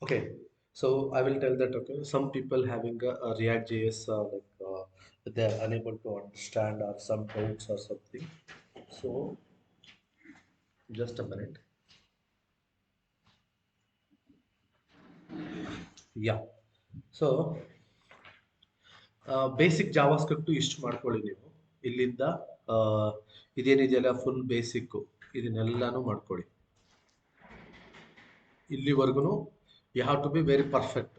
Okay, so I will tell that okay, some people having a React JS they are unable to understand or some doubts or something. So just a minute. Yeah. So basic Java script ಇಷ್ಟು ಮಾಡ್ಕೊಳ್ಳಿ ನೀವು ಇಲ್ಲಿಂದ ಆ, ಇದೇನಿದೆಯಲ್ಲ full basic ಇದನ್ನೆಲ್ಲಾನು ಮಾಡ್ಕೊಳ್ಳಿ ಇಲ್ಲಿವರೆಗೂ you have to be very perfect.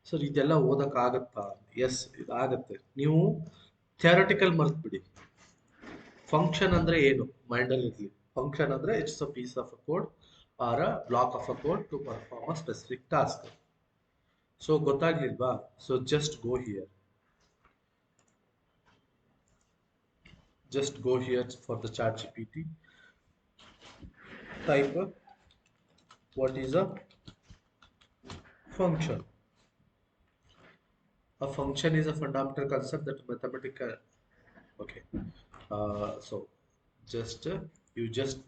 Sir ಇದೆಲ್ಲ ಓದಕ್ಕಾಗತ್ತಾ? ಎಸ್ ಇದಾಗತ್ತೆ. ನೀವು ಥಿಯರಟಿಕಲ್ ಮರ್ತ್ಬಿಡಿ. ಫಂಕ್ಷನ್ ಅಂದ್ರೆ ಏನು ಮೈಂಡಲ್ಲಿ ಇರಲಿ. ಫಂಕ್ಷನ್ ಅಂದ್ರೆ it's a piece of a code or a block of a code to perform a specific task. So ಗೊತ್ತಾಗ್ಲಿಲ್ವಾ? So just go here. Just go here for the chat GPT. Type what is a function. A function is a fundamental concept that mathematical. Okay. So just you just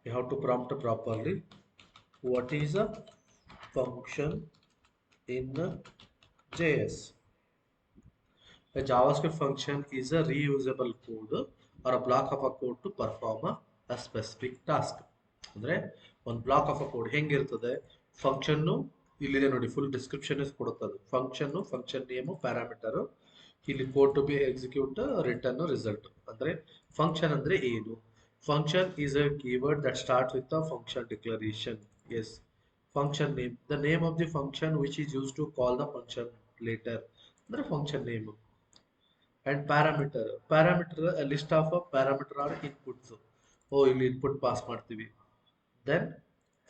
you have to prompt properly. What is a function in JS? A JavaScript function is a reusable code or a block of a code to perform a specific task. ಅಂದ್ರೆ ಒಂದು block of a code ಹೆಂಗಿರ್ತದೆ? ಫಂಕ್ಷನ್ನು ಇಲ್ಲಿದೆ ನೋಡಿ, full description ಕೊಡುತ್ತದೆ. Function name, parameter, ಇಲ್ಲಿ code to be execute, return, result. ಅಂದ್ರೆ function ಅಂದ್ರೆ ಏನು? Function is a keyword that start with a function declaration. Yes, function name, the name of the function which is use to call the function later ಅಂದ್ರೆ function name. And parameter a list of parameter or inputs. Oh, ಇಲ್ಲಿ input pass ಮಾಡ್ತೀವಿ. Then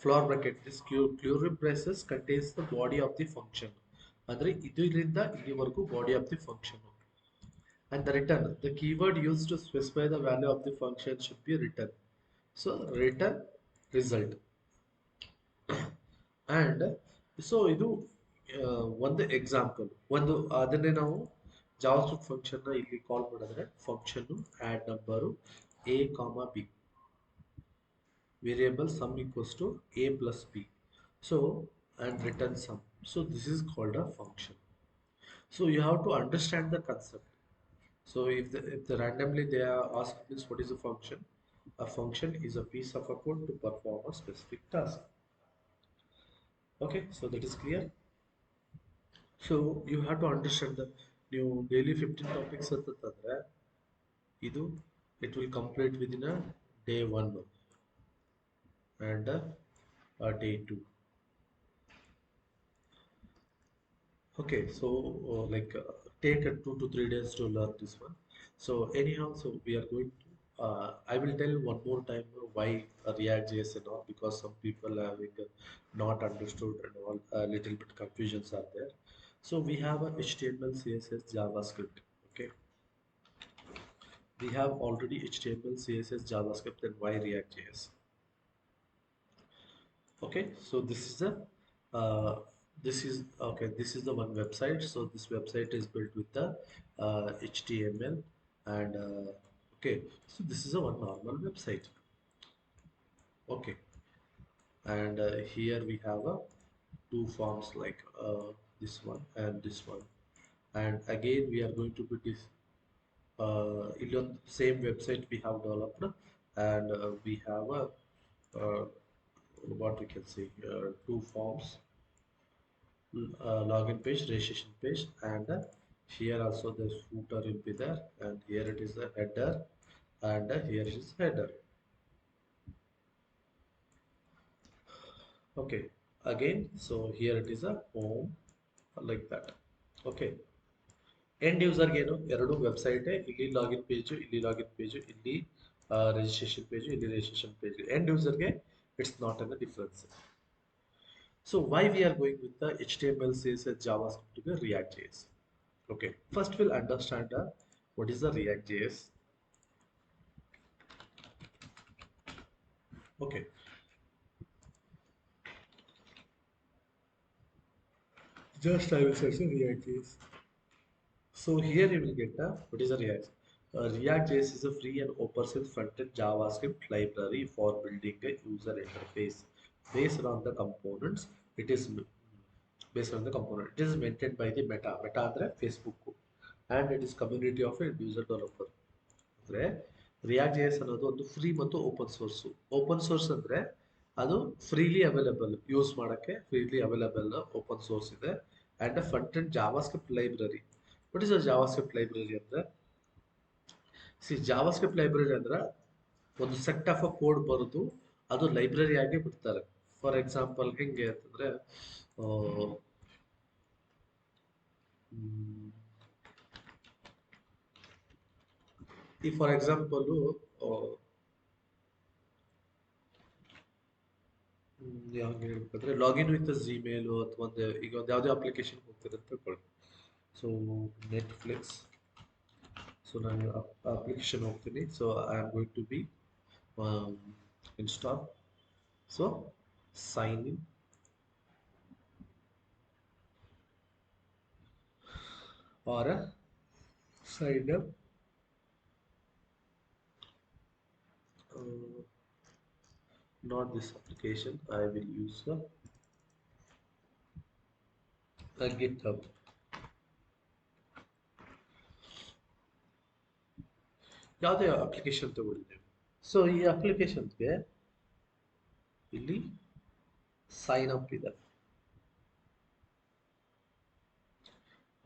floor bracket, this curly braces contains the body of the function. ಅಂದ್ರೆ ಇದು ಇಲ್ಲಿಂದ ಇಲ್ಲಿವರೆಗೂ body of the function. And the return, the keyword used to specify the value of the function should be return. So return result. And so ಇದು ಒಂದು example. ಒಂದು ಅದನ್ನೇ ನಾವು JavaScript function ನ ಇಲ್ಲಿ ಕಾಲ್ ಮಾಡಿದ್ರೆ function add number a comma b, variable sum equals to a plus b. So and return sum. So this is called a function. So you have to understand the concept. So if the randomly they are asked this what is a function? A function is a piece of a code to perform a specific task. Okay, so that is clear. So you have to understand the new daily 15 topics ಅಂತಂದ್ರೆ ಇದು it will complete within a day 1 and a day 2. Okay, so take a 2 to 3 days to learn this one. So anyhow, so we are going to. I will tell one more time why React.js and all, because some people having not understood and all a little bit confusions are there. So we have a HTML, CSS, JavaScript. Okay, we have already HTML, CSS, JavaScript, then why React.js? Okay, so this is okay, this is the one website. So this website is built with the HTML and okay, so this is a one normal website. Okay, and here we have two forms like this one and this one, and again we are going to put this on the same website we have developed, and we have a what we can say two forms, login page, registration page, and here also the footer will be there, and here it is the header, and here is header. Okay, again, so here it is a home like that. Okay, end ಯೂಸರ್ಗೆ ಏನು ಎರಡು website, ಇಲ್ಲಿ login page, ಇಲ್ಲಿ login page, ಇಲ್ಲಿ registration page, ಇಲ್ಲಿ registration page. End ಯೂಸರ್ಗೆ it's not an difference. So why we are going with the HTML, CSS, JavaScript to the React.js? Okay, first we'll understand what is the React.js. Okay, just I will search the React.js. So here you will get what is a React. React.js is a free and open source front-end JavaScript library for building a user interface based on the components. It is based on the component. It is maintained by the Meta ಅಂದ್ರೆ Facebook, and it is community of a user developer. ಅಂದ್ರೆ React J S ಅನ್ನೋದು ಒಂದು free ಮತ್ತು open source. Open source ಅಂದ್ರೆ ಅದು freely available, use ಮಾಡಕ್ಕೆ freely available open source ಇದೆ. And front and JavaScript library. What is a JavaScript library ಅಂದ್ರೆ, JavaScript library ಅಂದ್ರೆ ಒಂದು ಸೆಟ್ ಆಫ್ ಅ ಕೋಡ್ ಬರೋದು, ಅದು ಲೈಬ್ರರಿ ಆಗಿ ಬಿಡ್ತಾರೆ. ಫಾರ್ ಎಕ್ಸಾಂಪಲ್ ಹೆಂಗೆ ಅಂತಂದ್ರೆ, ಈ ಫಾರ್ ಎಕ್ಸಾಂಪಲ್ ಹಂಗೆ ಹೇಳ್ಬೇಕಂದ್ರೆ ಲಾಗಿನ್ ವಿತ್ ಜಿಮೇಲ್ ಅಥವಾ ಒಂದು ಈಗ ಒಂದು ಯಾವುದೇ ಅಪ್ಲಿಕೇಶನ್ ಹೋಗ್ತದೆ ಅಂತ ತಿಳ್ಕೊಳ್ಳಿ. ಸೊ ನೆಟ್ಫ್ಲಿಕ್ಸ್, ಸೊ ನಾನು ಅಪ್ಲಿಕೇಶನ್ ಹೋಗ್ತೀನಿ. So I am going to be install. So sign in or sign up. Not this application, I will use a GitHub. ಯಾವುದೇ ಅಪ್ಲಿಕೇಶನ್ ತಗೊಳ್ಳಿ. ಸೊ ಈ ಅಪ್ಲಿಕೇಶನ್ಗೆ ಇಲ್ಲಿ ಸೈನ್ ಅಪ್ ಇದೆ.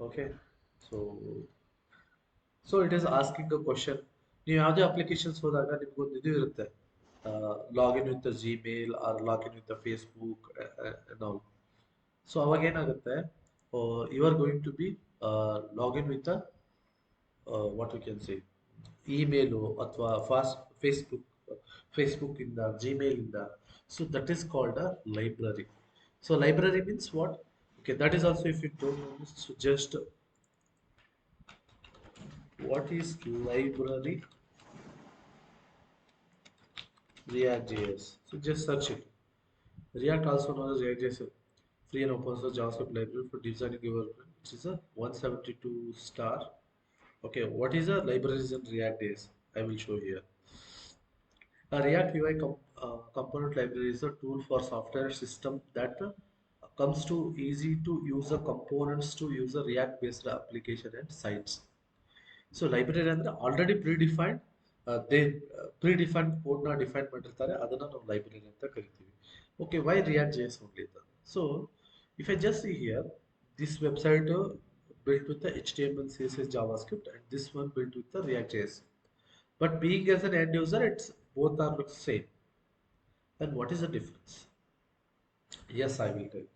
Okay, so it is asking a question. ನೀವು ಯಾವುದೇ ಅಪ್ಲಿಕೇಶನ್ಸ್ ಹೋದಾಗ ನಿಮ್ಗೊಂದು ಇದು ಇರುತ್ತೆ, login with Gmail or login with Facebook and all. So ಅವಾಗ ಏನಾಗುತ್ತೆ, you are going to be login with what you can say email ಅಥವಾ ಫೇಸ್ಬುಕ್ ಇಂದ, ಜಿಮೇಲ್ ಇಂದ. So that is called a library. So library means what? Okay, that is also, if you don't know this, so just what is library React.js. So just search it. React, also known as React.js, free and open source JavaScript library for designing your web. It is a 172 star. Okay, what is a libraries in React.js? I will show here. A React UI component library is a tool for software system that comes to easy to use the components to use a React based application and sites. So library ಅಂದ್ರೆ already predefined, they predefined ಕೋಡ್ನ define ಮಾಡಿರ್ತಾರೆ, ಅದನ್ನ ನಾವು ಲೈಬ್ರರಿ ಅಂತ ಕರಿತೀವಿ. Okay, why React J S only? So if I just see here, this website built with the HTML, CSS, JavaScript, and this one built with the React.js. But being as an end user, it's both are the same. And what is the difference? Yes, I will tell you.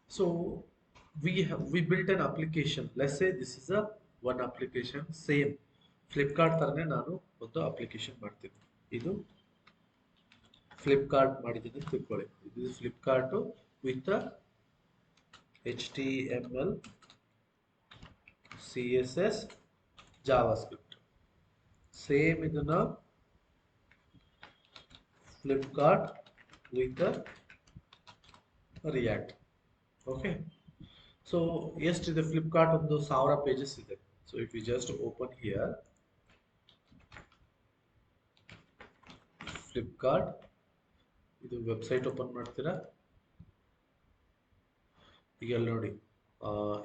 So we built an application. Let's say this is a one application, same Flipkart ತರನೇ ನಾನು ಒಂದು application ಮಾಡ್ತೀನಿ. ಇದು ಫ್ಲಿಪ್ಕಾರ್ಟ್ ಮಾಡಿದ್ದೀನಿ ತಿಳ್ಕೊಳ್ಳಿ. ಇದು Flipkart with HTML, CSS, JavaScript. Same ಇದನ್ನ Flipkart with React. Okay, so ಎಷ್ಟಿದೆ ಫ್ಲಿಪ್ಕಾರ್ಟ್? ಒಂದು 1000 pages ಇದೆ. So if you just open here Flipkart, ಇದು ವೆಬ್ಸೈಟ್ ಓಪನ್ ಮಾಡ್ತೀರಾ. ಈಗ ಅಲ್ಲಿ ನೋಡಿ,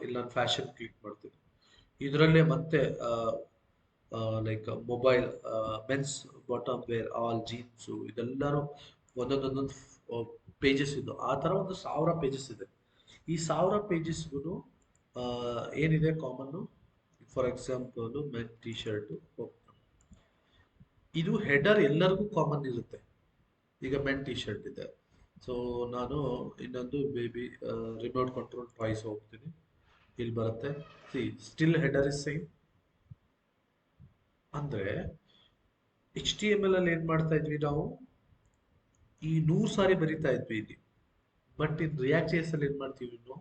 ಇಲ್ಲಿ ನಾನು ಫ್ಯಾಷನ್ ಕ್ಲಿಕ್ ಮಾಡ್ತೀನಿ. ಇದರಲ್ಲೇ ಮತ್ತೆ like mobile, men's bottom wear, all jeans, ಇದೆಲ್ಲರೂ ಒಂದೊಂದೊಂದೊಂದು ಪೇಜಸ್ ಇದ್ದು, ಆ ಥರ ಒಂದು 1000 pages ಇದೆ. ಈ 1000 pagesಗೂ ಏನಿದೆ ಕಾಮನ್ನು? For example men T shirt, ಇದು ಹೆಡರ್ ಎಲ್ಲರಿಗೂ ಕಾಮನ್ ಇರುತ್ತೆ. ಈಗ ಮೆನ್ ಟಿ ಶರ್ಟ್ ಇದೆ. ಸೊ ನಾನು ಇನ್ನೊಂದು ಬೇಬಿ ರಿಮೋಟ್ ಕಂಟ್ರೋಲ್ ಟಾಯ್ಸ್ ಹೋಗ್ತೀನಿ, ಇಲ್ಲಿ ಬರುತ್ತೆ. Still header is same. ಅಂದ್ರೆ HTML ಅಲ್ಲಿ ಏನ್ ಮಾಡ್ತಾ ಇದ್ವಿ ನಾವು, ಈ 100 ಸಾರಿ ಬರಿತಾ ಇದ್ವಿ ಇಲ್ಲಿ. ಬಟ್ ಇನ್ React.js ಅಲ್ಲಿ ಏನ್ ಮಾಡ್ತೀವಿ ನಾವು,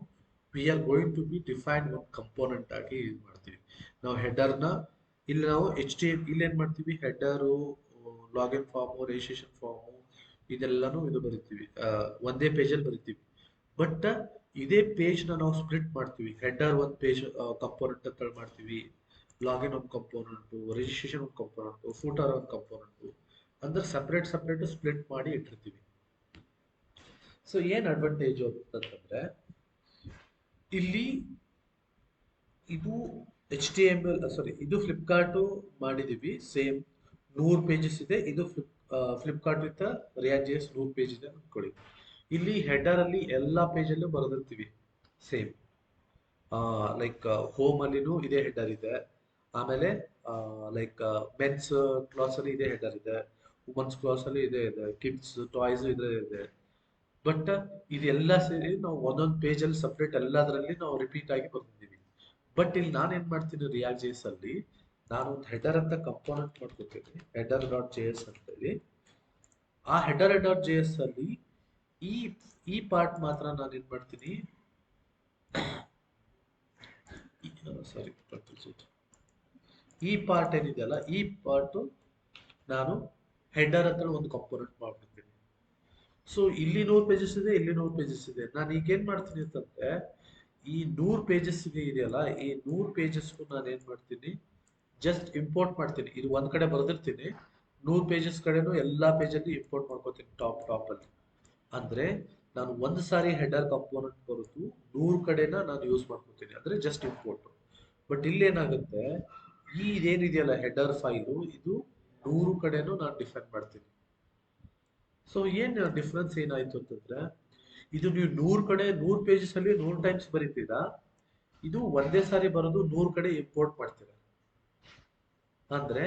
we are going to be define ಒಂದು ಕಂಪೋನೆಂಟ್ ಆಗಿ ಯೂಸ್ ಮಾಡ್ತೀವಿ ನಾವು ಹೆಡರ್ನ. ಇಲ್ಲಿ ನಾವು ಇಲ್ಲಿ ಏನ್ ಮಾಡ್ತೀವಿ, header, login form, registration form, ಇದೆಲ್ಲಾನು ಇದು ಬರಿತೀವಿ, ಒಂದೇ ಪೇಜಲ್ಲಿ ಬರಿತೀವಿ. ಬಟ್ ಇದೇ ಪೇಜ್ನ ನಾವು ಸ್ಪ್ಲಿಟ್ ಮಾಡ್ತೀವಿ. ಹೆಡರ್ ಒಂದು ಪೇಜ್ ಕಂಪೋನೆಂಟ್ ಅಂತ ಮಾಡ್ತೀವಿ, ಲಾಗಿನ್ ಒಂದು ಕಂಪೋನೆಂಟು, ರಿಜಿಸ್ಟ್ರೇಷನ್ ಒಂದು ಕಂಪೋನೆಂಟು, ಫೂಟರ್ ಒಂದು ಕಂಪೋನೆಂಟು, ಅಂದ್ರೆ ಸಪ್ರೇಟ್ ಸ್ಪ್ಲಿಟ್ ಮಾಡಿ ಇಟ್ಟಿರ್ತೀವಿ. ಸೊ ಏನ್ ಅಡ್ವಾಂಟೇಜ್ ಅಂತಂದ್ರೆ ಇಲ್ಲಿ ಇದು HTML ಇದು ಫ್ಲಿಪ್ಕಾರ್ಟ್ ಮಾಡಿದೀವಿ ಸೇಮ್ 100 ಪೇಜಸ್ ಇದೆ. ಇದು Flipkart with React J S 100 page ಇದೆ ಅನ್ಕೊಳ್ಳಿ. ಇಲ್ಲಿ ಹೆಡರ್ ಅಲ್ಲಿ ಎಲ್ಲಾ ಪೇಜ್ ಅಲ್ಲೂ ಬರೆದಿರ್ತೀವಿ ಸೇಮ್. ಲೈಕ್ ಹೋಮ್ ಅಲ್ಲಿನೂ ಇದೇ ಹೆಡರ್ ಇದೆ, ಆಮೇಲೆ ಲೈಕ್ ಮೆನ್ಸ್ ಕ್ಲಾಸ್ ಅಲ್ಲಿ ಇದೇ ಹೆಡರ್ ಇದೆ, ವುಮನ್ಸ್ ಕ್ಲಾಸ್ ಅಲ್ಲಿ ಇದೇ ಇದೆ, ಕಿಡ್ಸ್ ಟಾಯ್ಸ್ ಇದೇ ಇದೆ. ಬಟ್ ಇದೆಲ್ಲ ಸೇರಿ ನಾವು ಒಂದೊಂದು ಪೇಜ್ ಅಲ್ಲಿ ಸಪ್ರೇಟ್ ಎಲ್ಲದರಲ್ಲಿ ನಾವು ರಿಪೀಟ್ ಆಗಿ ಬರ್ತಿದ್ದೀವಿ. ಬಟ್ ಇಲ್ಲಿ ನಾನು ಏನ್ ಮಾಡ್ತೀನಿ ರಿಯಾಕ್ಟ್ ಜೆ ಎಸ್ ಅಲ್ಲಿ, ನಾನು ಒಂದು ಹೆಡರ್ ಅಂತ ಕಂಪೋನೆಂಟ್ ಮಾಡ್ಕೊತೀನಿ, ಹೆಡರ್ ಡಾಟ್ ಜೆ ಎಸ್ ಅಂತ ಹೇಳಿ. ಆ ಹೆಡರ್ ಡಾಟ್ ಜೆ ಎಸ್ ಅಲ್ಲಿ ಈ ಈ ಪಾರ್ಟ್ ಮಾತ್ರ ನಾನು ಏನ್ ಮಾಡ್ತೀನಿ, ಸಾರಿ ಈ ಪಾರ್ಟ್ ಏನಿದೆಯಲ್ಲ ಈ ಪಾರ್ಟ್ ನಾನು ಹೆಡರ್ ಅಂತ ಒಂದು ಕಂಪೋನೆಂಟ್ ಮಾಡ್ಬಿಡ್ತೀನಿ. ಸೊ ಇಲ್ಲಿ 100 ಪೇಜಸ್ ಇದೆ, ಇಲ್ಲಿ 100 ಪೇಜಸ್ ಇದೆ. ನಾನು ಈಗ ಏನ್ ಮಾಡ್ತೀನಿ ಅಂತಂದ್ರೆ ಈ 100 ಪೇಜಸ್ ಇದೆಯಲ್ಲ, ಈ 100 ಪೇಜಸ್ಗೂ ನಾನು ಏನ್ ಮಾಡ್ತೀನಿ, ಜಸ್ಟ್ ಇಂಪೋರ್ಟ್ ಮಾಡ್ತೀನಿ. ಇದು ಒಂದ್ ಕಡೆ ಬರೆದಿರ್ತೀನಿ, 100 ಪೇಜಸ್ ಕಡೆನೂ ಎಲ್ಲಾ ಪೇಜಲ್ಲಿ ಇಂಪೋರ್ಟ್ ಮಾಡ್ಕೋತೀನಿ ಟಾಪ್ ಅಲ್ಲಿ. ಅಂದ್ರೆ ನಾನು ಒಂದು ಸಾರಿ ಹೆಡರ್ ಕಂಪೋನೆಂಟ್ ಬರುತ್ತು 100 ಕಡೆನ ನಾನು ಯೂಸ್ ಮಾಡ್ಕೋತೀನಿ, ಅಂದ್ರೆ ಜಸ್ಟ್ ಇಂಪೋರ್ಟ್. ಬಟ್ ಇಲ್ಲಿ ಏನಾಗುತ್ತೆ, ಈ ಇದೇನಿದೆಯಲ್ಲ ಹೆಡರ್ ಫೈಲು, ಇದು 100 ಕಡೆನೂ ನಾನು ಡಿಫೈನ್ ಮಾಡ್ತೀನಿ. ಸೊ ಏನ್ ಡಿಫ್ರೆನ್ಸ್ ಏನಾಯ್ತು ಅಂತಂದ್ರೆ, ಇದು ನೀವು 100 ಕಡೆ 100 ಪೇಜಸ್ ಅಲ್ಲಿ 100 ಟೈಮ್ಸ್ ಬರೀತೀರಾ, ಇದು ಒಂದೇ ಸಾರಿ ಬರೋದು 100 ಕಡೆ ಇಂಪೋರ್ಟ್ ಮಾಡ್ತೀರಾ. ಅಂದ್ರೆ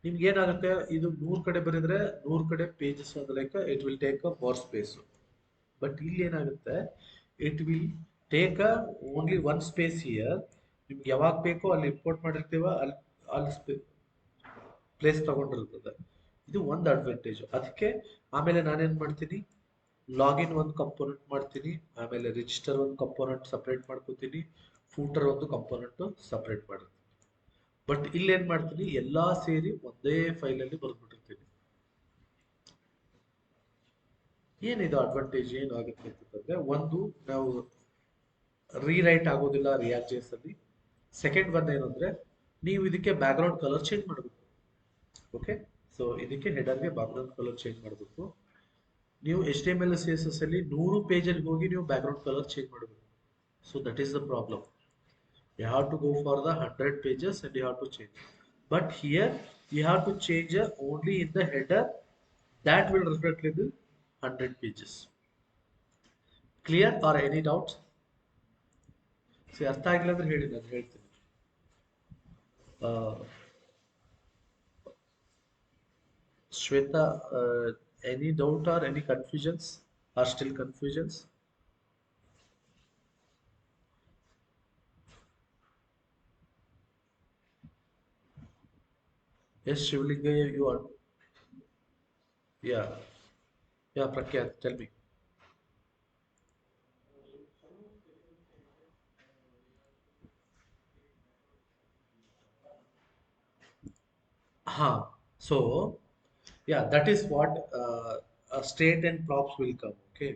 ನಿಮ್ಗೆ ಏನಾಗುತ್ತೆ, ಇದು 100 ಕಡೆ ಬರೆದ್ರೆ 100 ಕಡೆ pages like it will take a more space. But ಇಲ್ಲಿ ಏನಾಗುತ್ತೆ, it will take a only one space here. ನಿಮ್ಗೆ ಯಾವಾಗ ಬೇಕೋ ಅಲ್ಲಿ ಇಂಪೋರ್ಟ್ ಮಾಡಿರ್ತೀವ, ಅಲ್ಲಿ ಪ್ಲೇಸ್ ತಗೊಂಡಿರ್ತದೆ. ಇದು ಒಂದು ಅಡ್ವಾಂಟೇಜ್. ಅದಕ್ಕೆ ಆಮೇಲೆ ನಾನೇನ್ ಮಾಡ್ತೀನಿ, ಲಾಗಿನ್ ಒಂದು ಕಂಪೋನೆಂಟ್ ಮಾಡ್ತೀನಿ, ಆಮೇಲೆ ರಿಜಿಸ್ಟರ್ ಒಂದು ಕಂಪೋನೆಂಟ್ ಸಪ್ರೇಟ್ ಮಾಡ್ಕೋತೀನಿ, ಫೂಟರ್ ಒಂದು ಕಂಪೋನೆಂಟ್ ಸಪ್ರೇಟ್ ಮಾಡಿರ್ತೀನಿ. ಬಟ್ ಇಲ್ಲಿ ಏನ್ ಮಾಡ್ತೀನಿ, ಎಲ್ಲಾ ಸೇರಿ ಒಂದೇ ಫೈಲ್ ಅಲ್ಲಿ ಬರ್ದ್ಬಿಟ್ಟಿರ್ತೀನಿ. ಏನಿದು ಅಡ್ವಾಂಟೇಜ್ ಏನಾಗುತ್ತೆ ಅಂತಂದ್ರೆ, ಒಂದು ನಾವು ರೀರೈಟ್ ಆಗೋದಿಲ್ಲ ರಿಯಾಕ್ಟ್ ಜೆ ಎಸ್ ಅಲ್ಲಿ. ಸೆಕೆಂಡ್ ಒನ್ ಏನಂದ್ರೆ, ನೀವು ಇದಕ್ಕೆ ಬ್ಯಾಕ್ ಗ್ರೌಂಡ್ ಕಲರ್ ಚೇಂಜ್ ಮಾಡಬೇಕು. ಓಕೆ, ಸೊ ಇದಕ್ಕೆ ಹೆಡರ್ಗೆ ಬ್ಯಾಕ್ ಗ್ರೌಂಡ್ ಕಲರ್ ಚೇಂಜ್ ಮಾಡಬೇಕು. ನೀವು HTML CSS ಅಲ್ಲಿ 100 ಪೇಜಲ್ಲಿ ಹೋಗಿ ನೀವು ಬ್ಯಾಕ್ ಗ್ರೌಂಡ್ ಕಲರ್ ಚೇಂಜ್ ಮಾಡಬೇಕು. So that is the problem. You have to go for the 100 pages and you have to change. But here you have to change only in the header, that will reflect in the 100 pages. Clear or any doubts? See, ಅರ್ಥ ಆಗಿಲ್ಲ ಅಂದ್ರೆ ಹೇಳಿ, ನಾನು ಹೇಳ್ತೀನಿ. Shweta, any doubt or any confusions? Are still confusions? Yes, Shivlinga, you are. Yeah, yeah, Prakyat, tell me. Huh. So, yeah, that is what state and props will come. Okay.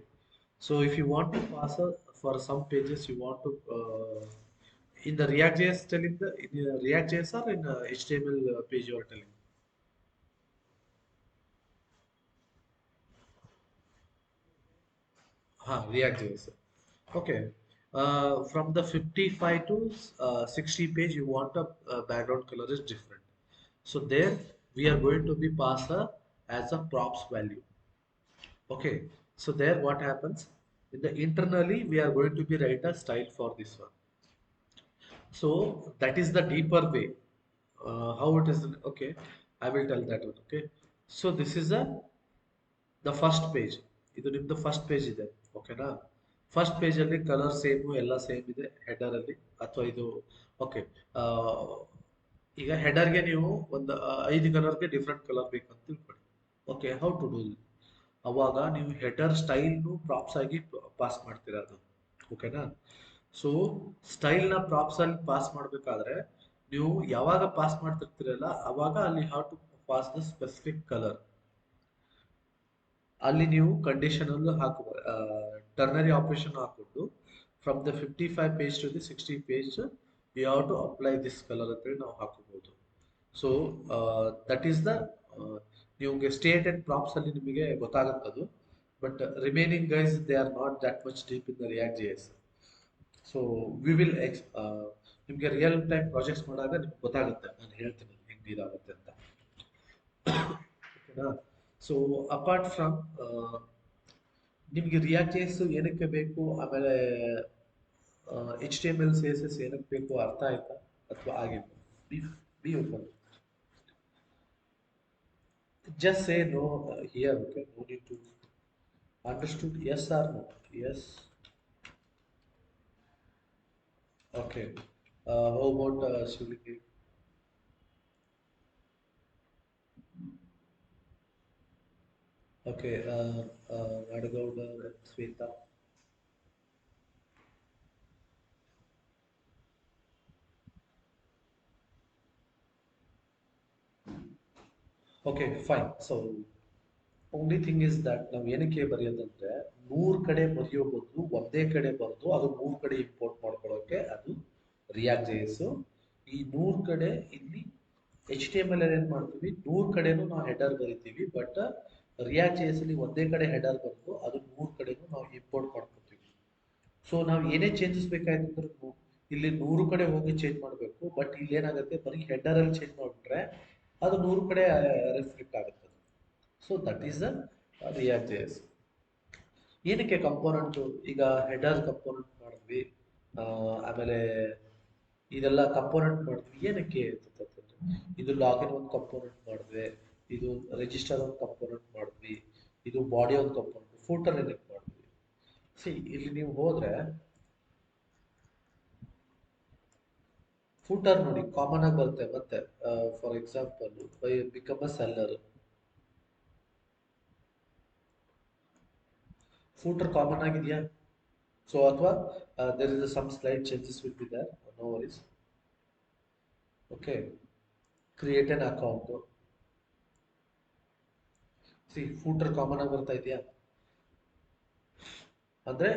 So if you want to pass for some pages, you want to in the React.js telling the in React.js or in HTML page you are telling. React.js. Okay. From the 55 to 60 page, you want a background color is different. So there we are going to be passer as a props value. Okay. So there what happens, in the internally we are going to be write a style for this one. So that is the deeper way. How it is? Okay, I will tell that one. Okay. So this is the first page. ಇದು ನಿಮ್ದು first page ಇದೆ, ಓಕೆನಾ? First page ಅಲ್ಲಿ colour same ಎಲ್ಲ same ಇದೆ header ಅಲ್ಲಿ, ಅಥವಾ ಇದು ಓಕೆ. ಈಗ ಹೆಡರ್ಗೆ ನೀವು ಒಂದು 5 ಕಲರ್ಗೆ ಡಿಫ್ರೆಂಟ್ ಕಲರ್ ಬೇಕಂತ ತಿಳ್ಕೊಳ್ಳಿ. Okay, how to do? ಅವಾಗ ನೀವು ಹೆಡರ್ ಸ್ಟೈಲ್ನು ಪ್ರಾಪ್ಸ್ ಆಗಿ ಪಾಸ್ ಮಾಡ್ತೀರಾ ಅದು, ಓಕೆನಾ? ಸೊ ಸ್ಟೈಲ್ನ ಪ್ರಾಪ್ಸ್ ಅಲ್ಲಿ ಪಾಸ್ ಮಾಡಬೇಕಾದ್ರೆ ನೀವು ಯಾವಾಗ ಪಾಸ್ ಮಾಡ್ತಿರ್ತೀರಲ್ಲ ಅವಾಗ ಅಲ್ಲಿ how to pass the specific colour. ಅಲ್ಲಿ ನೀವು ಕಂಡೀಷನ್ ಅಲ್ಲೂ ಹಾಕಬಹುದು, ಟರ್ನರಿ ಆಪರೇಷನ್ ಹಾಕೊಂಡು from the 55 page to the 60 page you have to apply this colour ಅಂತೇಳಿ ನಾವು ಹಾಕೋಬಹುದು. ಸೊ ದಟ್ ಈಸ್ ದ ನಿಮಗೆ ಸ್ಟೇಟ್ ಅಂಡ್ ಪ್ರಾಪ್ಸ್ ಅಲ್ಲಿ ನಿಮಗೆ ಗೊತ್ತಾಗುತ್ತದು. but remaining guys, they are not that much deep in the React.js. So we will ನಿಮಗೆ real time projects ಮಾಡಾಗ ನಿಮ್ಗೆ ಗೊತ್ತಾಗುತ್ತೆ, ನಾನು ಹೇಳ್ತೀನಿ ಹೆಂಗೆ ಇದಾಗುತ್ತೆ ಅಂತ. ಓಕೆನಾ? ಸೊ ಅಪಾರ್ಟ್ ಫ್ರಮ್ ನಿಮಗೆ ರಿಯಾಕ್ಟ್ ಜೆ ಎಸ್ ಏನಕ್ಕೆ ಬೇಕು, ಆಮೇಲೆ H T M L C S S ಏನಕ್ಕೆ ಬೇಕು ಅರ್ಥ ಆಯ್ತಾ ಅಥವಾ ಆಗಿಲ್ಲ? Be be open. Just say no here, okay? No need to. Understood? Yes or no? Yes. Okay. How about Shivliki? Okay. Nadagowda and Sweta. Okay, fine. So only thing is that ನಾವು ಏನಕ್ಕೆ ಬರೆಯೋದಂದ್ರೆ, 100 ಕಡೆ ಬರೆಯೋ ಬದಲು ಒಂದೇ ಕಡೆ ಬರೆದು ಅದು 3 ಕಡೆ ಇಂಪೋರ್ಟ್ ಮಾಡ್ಕೊಳ್ಳೋಕೆ ಅದು ರಿಯಾಕ್ಟ್ ಜೆ ಎಸ್. ಈ 100 ಕಡೆ ಇಲ್ಲಿ ಎಚ್ ಟಿ ಎಮ್ ಎಲ್ ಏನ್ ಮಾಡ್ತೀವಿ, 100 ಕಡೆನೂ ನಾವು ಹೆಡರ್ ಬರಿತೀವಿ, ಬಟ್ ರಿಯಾಕ್ಟ್ ಜೆ ಎಸ್ ಅಲ್ಲಿ ಒಂದೇ ಕಡೆ ಹೆಡರ್ ಬರೆದು ಅದು 100 ಕಡೆನೂ ನಾವು ಇಂಪೋರ್ಟ್ ಮಾಡ್ಕೊತೀವಿ. ಸೊ ನಾವು ಏನೇ ಚೇಂಜಸ್ ಬೇಕಾಯ್ತು ಇಲ್ಲಿ 100 ಕಡೆ ಹೋಗಿ ಚೇಂಜ್ ಮಾಡಬೇಕು, ಬಟ್ ಇಲ್ಲಿ ಏನಾಗುತ್ತೆ, ಬರೀ ಹೆಡರ್ ಅಲ್ಲಿ ಚೇಂಜ್ ಮಾಡಿಬಿಟ್ರೆ ಅದು 100 ಕಡೆ ರಿಫ್ಲೆಕ್ಟ್ ಆಗುತ್ತೆ. So that is the React J S. ಏನಕ್ಕೆ ಕಂಪೋನೆಂಟು, ಈಗ ಹೆಡರ್ ಕಂಪೋನೆಂಟ್ ಮಾಡಿದ್ವಿ, ಆಮೇಲೆ ಇದೆಲ್ಲ ಕಂಪೋನೆಂಟ್ ಮಾಡಿದ್ವಿ, ಏನಕ್ಕೆ ಅಂತಂದ್ರೆ, ಇದು ಲಾಗಿನ್ ಒಂದು ಕಂಪೋನೆಂಟ್ ಮಾಡಿದ್ವಿ, ಇದು ರಿಜಿಸ್ಟರ್ ಒಂದು ಕಂಪೋನೆಂಟ್ ಮಾಡಿದ್ವಿ, ಇದು ಬಾಡಿ ಒಂದು ಕಂಪೋನೆಂಟ್, ಫೂಟರ್ ಏನಕ್ಕೆ ಮಾಡಿದ್ವಿ. ಸಿ ಇಲ್ಲಿ ನೀವು ಹೋದ್ರೆ ಫೂಟರ್ ನೋಡಿ ಕಾಮನ್ ಆಗಿ ಬರುತ್ತೆ. ಮತ್ತೆ for example by become a seller, footer common ಆಗಿದೆಯಾ? ಸೊ ಅಥವಾ there is some slide changes will be there, no worries. Okay, create an account. See footer common ಆಗಿ ಬರ್ತಾ ಇದೆಯಾ? ಅಂದ್ರೆ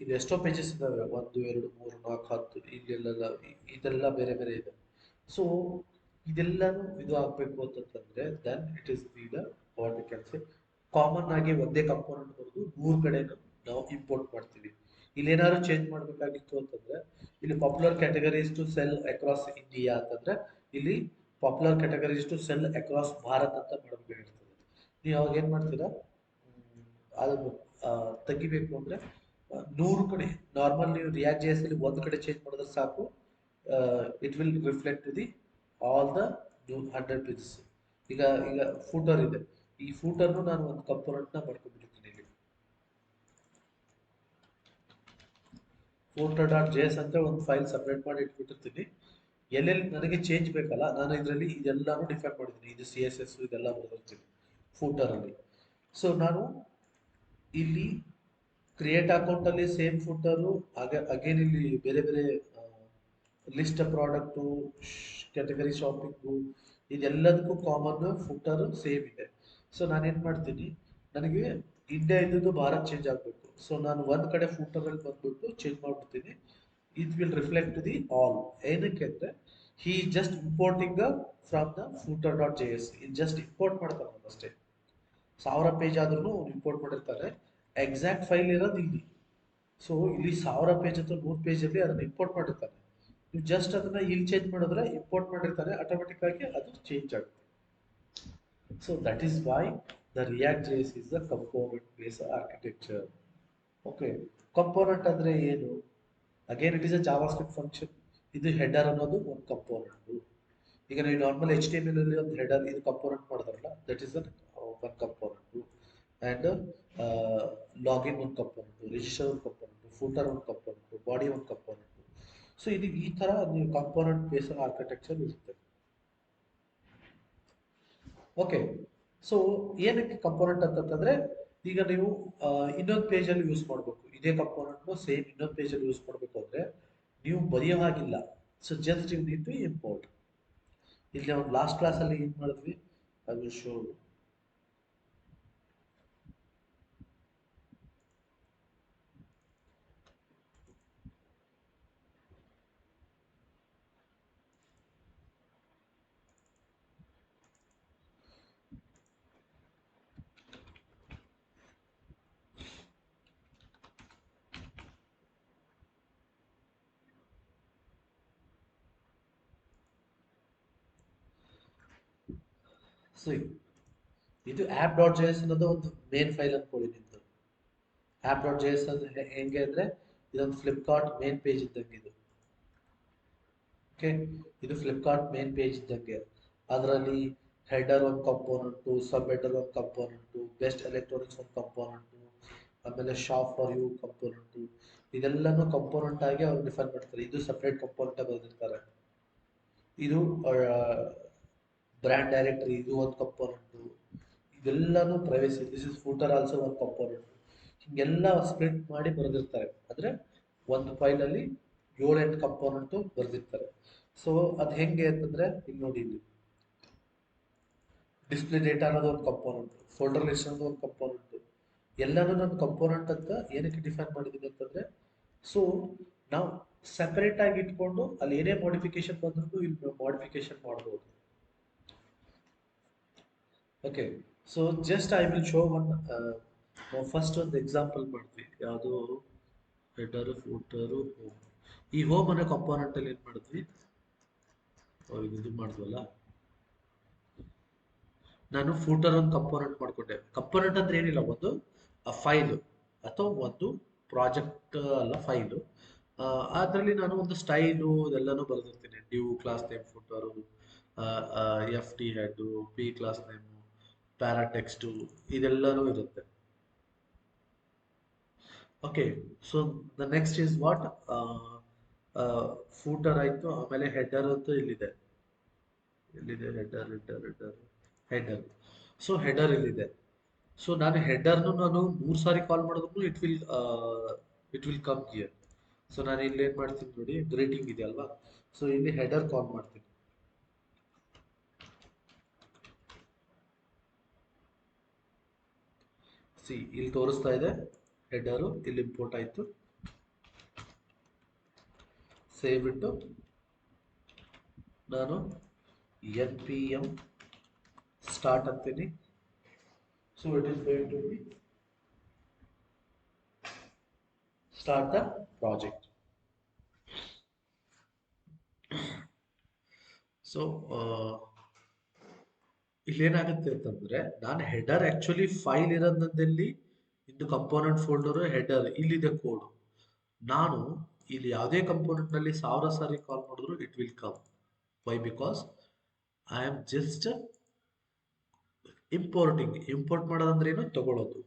ಇದು ಎಷ್ಟೋ ಪೇಜಸ್ ಇದಾವೆ, 1 2 3 4 10, ಇಲ್ಲೆಲ್ಲ ಇದೆಲ್ಲ ಬೇರೆ ಬೇರೆ ಇದೆ. ಸೊ ಇದೆಲ್ಲಾನು ಇದು ಆಗ್ಬೇಕು ಅಂತಂದ್ರೆ then it is be the what we can say, common ಆಗಿ ಒಂದೇ ಕಂಪೋನೆಂಟ್ ಬರೆದು 100 ಕಡೆನೂ ನಾವು ಇಂಪೋರ್ಟ್ ಮಾಡ್ತೀವಿ. ಇಲ್ಲಿ ಏನಾದ್ರು ಚೇಂಜ್ ಮಾಡಬೇಕಾಗಿತ್ತು ಅಂತಂದ್ರೆ, ಇಲ್ಲಿ popular categories to sell across India ಅಂತಂದ್ರೆ ಇಲ್ಲಿ popular categories to sell across Bharat ಅಂತ ಮಾಡಬೇಕಾಗಿರ್ತದೆ. ನೀವು ಅವಾಗ ಏನ್ ಮಾಡ್ತೀರಾ, ಅದನ್ನು ತೆಗಿಬೇಕು ಅಂದ್ರೆ 100 ಕಡೆ ನಾರ್ಮಲ್ ನೀವು ರಿಯಾಕ್ಟ್ ಜೆ ಎಸ್ ಅಲ್ಲಿ 1 ಕಡೆ ಚೇಂಜ್ ಮಾಡಿದ್ರೆ ಸಾಕು, it will reflect the all the 100 pages. ಈಗ ಈಗ ಫೂಟರ್ ಇದೆ, ಈ ಫೂಟರ್ನು ನಾನು ಒಂದು ಕಂಪೋನೆಂಟ್ ನ ಮಾಡ್ಕೊಂಡ್ಬಿಟ್ಟಿರ್ತೀನಿ ಇಲ್ಲಿ, ಫೂಟರ್ ಡಾಟ್ ಜೆ ಎಸ್ ಅಂತ ಒಂದು ಫೈಲ್ ಸಪ್ರೇಟ್ ಮಾಡಿ ಇಟ್ಬಿಟ್ಟಿರ್ತೀನಿ. ಎಲ್ಲೆಲ್ಲಿ ನನಗೆ ಚೇಂಜ್ ಬೇಕಲ್ಲ, ನಾನು ಇದರಲ್ಲಿ ಇದೆಲ್ಲಾನು ಡಿಫೈನ್ ಮಾಡಿದ್ದೀನಿ, ಇದು ಸಿ ಎಸ್ ಎಸ್ ಇದೆಲ್ಲ ಬರೆದಿರ್ತೀನಿ ಫೂಟರ್ ಅಲ್ಲಿ. ಸೊ ನಾನು ಇಲ್ಲಿ ಕ್ರಿಯೇಟ್ ಅಕೌಂಟ್ ಅಲ್ಲಿ ಸೇಮ್ ಫೂಟರು, ಅಗೇನ್ ಇಲ್ಲಿ ಬೇರೆ ಬೇರೆ ಲಿಸ್ಟ್ ಪ್ರಾಡಕ್ಟು, ಕ್ಯಾಟಗರಿ ಶಾಪಿಂಗು, ಇದೆಲ್ಲದಕ್ಕೂ ಕಾಮನ್ ಫೂಟರ್ ಸೇಮ್ ಇದೆ. ಸೊ ನಾನೇನ್ ಮಾಡ್ತೀನಿ, ನನಗೆ ಇಂಡಿಯಾ ಇದ್ದು ಭಾರತ್ ಚೇಂಜ್ ಆಗಬೇಕು, ಸೊ ನಾನು 1 ಕಡೆ ಫೂಟರ್ ಅಲ್ಲಿ ಬಂದ್ಬಿಟ್ಟು ಚೇಂಜ್ ಮಾಡ್ಬಿಡ್ತೀನಿ. It will reflect the all. ಏನಕ್ಕೆ ಅಂದ್ರೆ he just importing from the footer dot J S, ಇದು ಜಸ್ಟ್ ಇಂಪೋರ್ಟ್ ಮಾಡ್ತಾನೆ ಅಷ್ಟೇ. 1000 ಪೇಜ್ ಆದ್ರೂ ಇಂಪೋರ್ಟ್ ಮಾಡಿರ್ತಾರೆ, ಎಕ್ಸಾಕ್ಟ್ ಫೈಲ್ ಇರೋದು ಇಲ್ಲಿ. ಸೊ ಇಲ್ಲಿ 1000 ಪೇಜ್ ಅಥವಾ 100 ಪೇಜ್ ಅಲ್ಲಿ ಅದನ್ನ ಇಂಪೋರ್ಟ್ ಮಾಡಿರ್ತಾರೆ, ನೀವು ಜಸ್ಟ್ ಅದನ್ನ ಇಲ್ಲಿ ಚೇಂಜ್ ಮಾಡಿದ್ರೆ ಇಂಪೋರ್ಟ್ ಮಾಡಿರ್ತಾರೆ, ಆಟೋಮೆಟಿಕ್ ಆಗಿ ಅದು ಚೇಂಜ್ ಆಗುತ್ತೆ. So that is why the React J S is the component base architecture. Okay, component ಅಂದ್ರೆ ಏನು? Again it is a JavaScript function. ಇದು ಹೆಡರ್ ಅನ್ನೋದು ಒಂದು ಕಂಪೋನೆಂಟ್. ಈಗ ನೀವು normal H T M L ಅಲ್ಲಿ ಒಂದು ಹೆಡರ್ ಇದು ಕಂಪೋನೆಂಟ್ ಮಾಡಿದ್ರಲ್ಲ, that is one component. And login ಒಂದು ಕಂಪೋನೆಂಟ್, ರಿಜಿಸ್ಟರ್ ಒಂದು ಕಂಪೋನೆಂಟ್, ಫೂಟರ್ ಒಂದು ಕಂಪೋನೆಂಟ್, ಬಾಡಿ ಒಂದು ಕಂಪೋನೆಂಟ್. ಸೊ ಇದು ಈ ತರ ನೀವು ಕಂಪೋನೆಂಟ್ ಬೇಸ್ ಆರ್ಕಿಟೆಕ್ಚರ್ ಇರುತ್ತೆ. ಓಕೆ, ಸೊ ಏನಕ್ಕೆ ಕಂಪೋನೆಂಟ್ ಅಂತಂದ್ರೆ, ಈಗ ನೀವು ಇನ್ನೊಂದು ಪೇಜ್ ಅಲ್ಲಿ ಯೂಸ್ ಮಾಡಬೇಕು, ಇದೇ ಕಂಪೋನೆಂಟ್ ಸೇಮ್ ಇನ್ನೊಂದು ಪೇಜ್ ಅಲ್ಲಿ ಯೂಸ್ ಮಾಡಬೇಕು ಅಂದ್ರೆ ನೀವು ಬರೆಯೋ ಹಾಗಿಲ್ಲ. So just you need to import. ಇಲ್ಲಿ ನಾವು ಲಾಸ್ಟ್ ಕ್ಲಾಸ್ ಅಲ್ಲಿ ಏನ್ ಮಾಡಿದ್ವಿ, ಅದು ಶೋ. ಸೊ ಇದು ಆ್ಯಪ್ ಡಾಟ್ ಜೆ ಎಸ್ ಅನ್ನೋದು ಒಂದು ಮೇನ್ ಫೈಲ್ ಅನ್ಕೊಳ್ಳಿ ನಿಮ್ದು. ಆ್ಯಪ್ ಡಾಟ್ ಜೆ ಎಸ್ ಅಂದ್ರೆ ಹೆಂಗೆ ಅಂದರೆ ಇದೊಂದು ಫ್ಲಿಪ್ಕಾರ್ಟ್ ಮೇನ್ ಪೇಜ್ ಇದ್ದಂಗೆ ಇದು. ಓಕೆ, ಇದು ಫ್ಲಿಪ್ಕಾರ್ಟ್ ಮೇನ್ ಪೇಜ್ ಇದ್ದಂಗೆ. ಅದರಲ್ಲಿ ಹೆಡರ್ ಒಂದು ಕಂಪೋನೆಂಟು, ಸಬ್ ಹೆಡರ್ ಒಂದು ಕಂಪೋನೆಂಟು, ಬೆಸ್ಟ್ ಎಲೆಕ್ಟ್ರಾನಿಕ್ಸ್ ಒಂದು ಕಂಪೋನೆಂಟು, ಆಮೇಲೆ ಶಾಪ್ ಫಾರ್ ಯು ಕಂಪೋನೆಂಟು, ಇದೆಲ್ಲನೂ ಕಂಪೋನೆಂಟ್ ಆಗಿ ಅವ್ರು ಡಿಫೈನ್ ಮಾಡ್ತಾರೆ. ಇದು ಸಪ್ರೇಟ್ ಕಂಪೋನೆಂಟ್ ಬರೆದಿರ್ತಾರೆ. ಇದು ಬ್ರ್ಯಾಂಡ್ ಡೈರೆಕ್ಟರಿ, ಇದು ಒಂದು ಕಂಪೋನೆಂಟು. ಇದೆಲ್ಲನೂ privacy, this is footer also ಒಂದು ಕಂಪೋನೆಂಟ್. ಹಿಂಗೆಲ್ಲ ಸ್ಪ್ಲಿಟ್ ಮಾಡಿ ಬರೆದಿರ್ತಾರೆ. ಅಂದರೆ ಒಂದು ಫೈಲಲ್ಲಿ 7-8 ಕಂಪೋನೆಂಟು ಬರೆದಿರ್ತಾರೆ. ಸೊ ಅದು ಹೆಂಗೆ ಅಂತಂದರೆ ಇಲ್ಲಿ ನೋಡಿ, ಇಲ್ಲಿ ಡಿಸ್ಪ್ಲೇ ಡೇಟಾ ಅನ್ನೋದು ಒಂದು ಕಂಪೋನೆಂಟ್, ಫೋಲ್ಡರ್ ಲಿಸ್ಟ್ ಅನ್ನೋದು ಒಂದು ಕಂಪೋನೆಂಟ್. ಎಲ್ಲನೂ ನಾನು ಕಂಪೋನೆಂಟ್ ಅಂತ ಏನಕ್ಕೆ ಡಿಫೈನ್ ಮಾಡಿದ್ದೀನಿ ಅಂತಂದರೆ, ಸೊ ನಾವು ಸೆಪರೇಟ್ ಆಗಿ ಇಟ್ಕೊಂಡು ಅಲ್ಲಿ ಏನೇ ಮಾಡಿಫಿಕೇಶನ್ ಬಂದ್ರೂ ಇಲ್ಲಿ ಮಾಡಿಫಿಕೇಶನ್ ಮಾಡ್ಬೋದು. Okay, so just I will show one. ನಾವು ಫಸ್ಟ್ ಒಂದು ಎಕ್ಸಾಂಪಲ್ ಮಾಡ್ತೀವಿ. ಯಾವುದು ಹೆಡರು, ಫೂಟರು, ಹೋಮ್. ಈ ಹೋಮ್ ಅನ್ನೋ ಕಂಪೋನೆಂಟ್ ಅಲ್ಲಿ ಏನು ಮಾಡಿದ್ವಿ, ಇದು ಮಾಡಿದ್ವಲ್ಲ. ನಾನು ಫೂಟರ್ ಒಂದು ಕಂಪೋನೆಂಟ್ ಮಾಡ್ಕೊಂಡೆ. ಕಂಪೋನೆಂಟ್ ಅಂದ್ರೆ ಏನಿಲ್ಲ, ಒಂದು ಫೈಲು ಅಥವಾ ಒಂದು ಪ್ರಾಜೆಕ್ಟ್ ಅಲ್ಲ, ಫೈಲು. ಅದರಲ್ಲಿ ನಾನು ಒಂದು ಸ್ಟೈಲು ಇದೆಲ್ಲನೂ ಬರೆದಿರ್ತೀನಿ. Div class name footer, F T head, P class name, para text, ಇದೆಲ್ಲನೂ ಇರುತ್ತೆ. Okay, so the next is what, footer ಆಯಿತು. ಆಮೇಲೆ ಹೆಡರ್ ಅಂತೂ ಇಲ್ಲಿದೆ. Header header header header. So header ಇಲ್ಲಿದೆ. ಸೊ ನಾನು ಹೆಡರ್ನು ನಾನು 3 ಸಾರಿ ಕಾಲ್ ಮಾಡಿದ್ರು it will come here. So ನಾನು ಇಲ್ಲಿ ಏನು ಮಾಡ್ತೀನಿ ನೋಡಿ, ಗ್ರೀಟಿಂಗ್ ಇದೆ ಅಲ್ವಾ. ಸೊ ಇಲ್ಲಿ ಹೆಡರ್ ಕಾಲ್ ಮಾಡ್ತೀನಿ. ಸಿ ಇಲ್ಲಿ ತೋರಿಸ್ತಾ ಇದೆ ಹೆಡರು, ಇಲ್ಲಿ ಇಂಪೋರ್ಟ್ ಆಯಿತು. ಸೇವ್ ಇಟ್ಟು ನಾನು npm ಸ್ಟಾರ್ಟ್ ಅಂತೀನಿ. So it is going to be start the project. So ಇಲ್ಲೇನಾಗುತ್ತೆ ಅಂತಂದ್ರೆ, ನಾನು ಹೆಡರ್ ಆಕ್ಚುಲಿ ಫೈಲ್ ಇರೋದ್ರಲ್ಲಿ ಇದು ಕಂಪೋನೆಂಟ್ ಫೋಲ್ಡರ್ ಹೆಡರ್ ಇಲ್ಲಿದೆ ಕೋಡ್. ನಾನು ಇಲ್ಲಿ ಯಾವುದೇ ಕಂಪೋನೆಂಟ್ ನಲ್ಲಿ 1000 ಸಾರಿ ಕಾಲ್ ಮಾಡಿದ್ರು it will come. Why? Because I am just importing. Import ಮಾಡೋದಂದ್ರೆ ಏನು, ತಗೊಳ್ಳೋದು.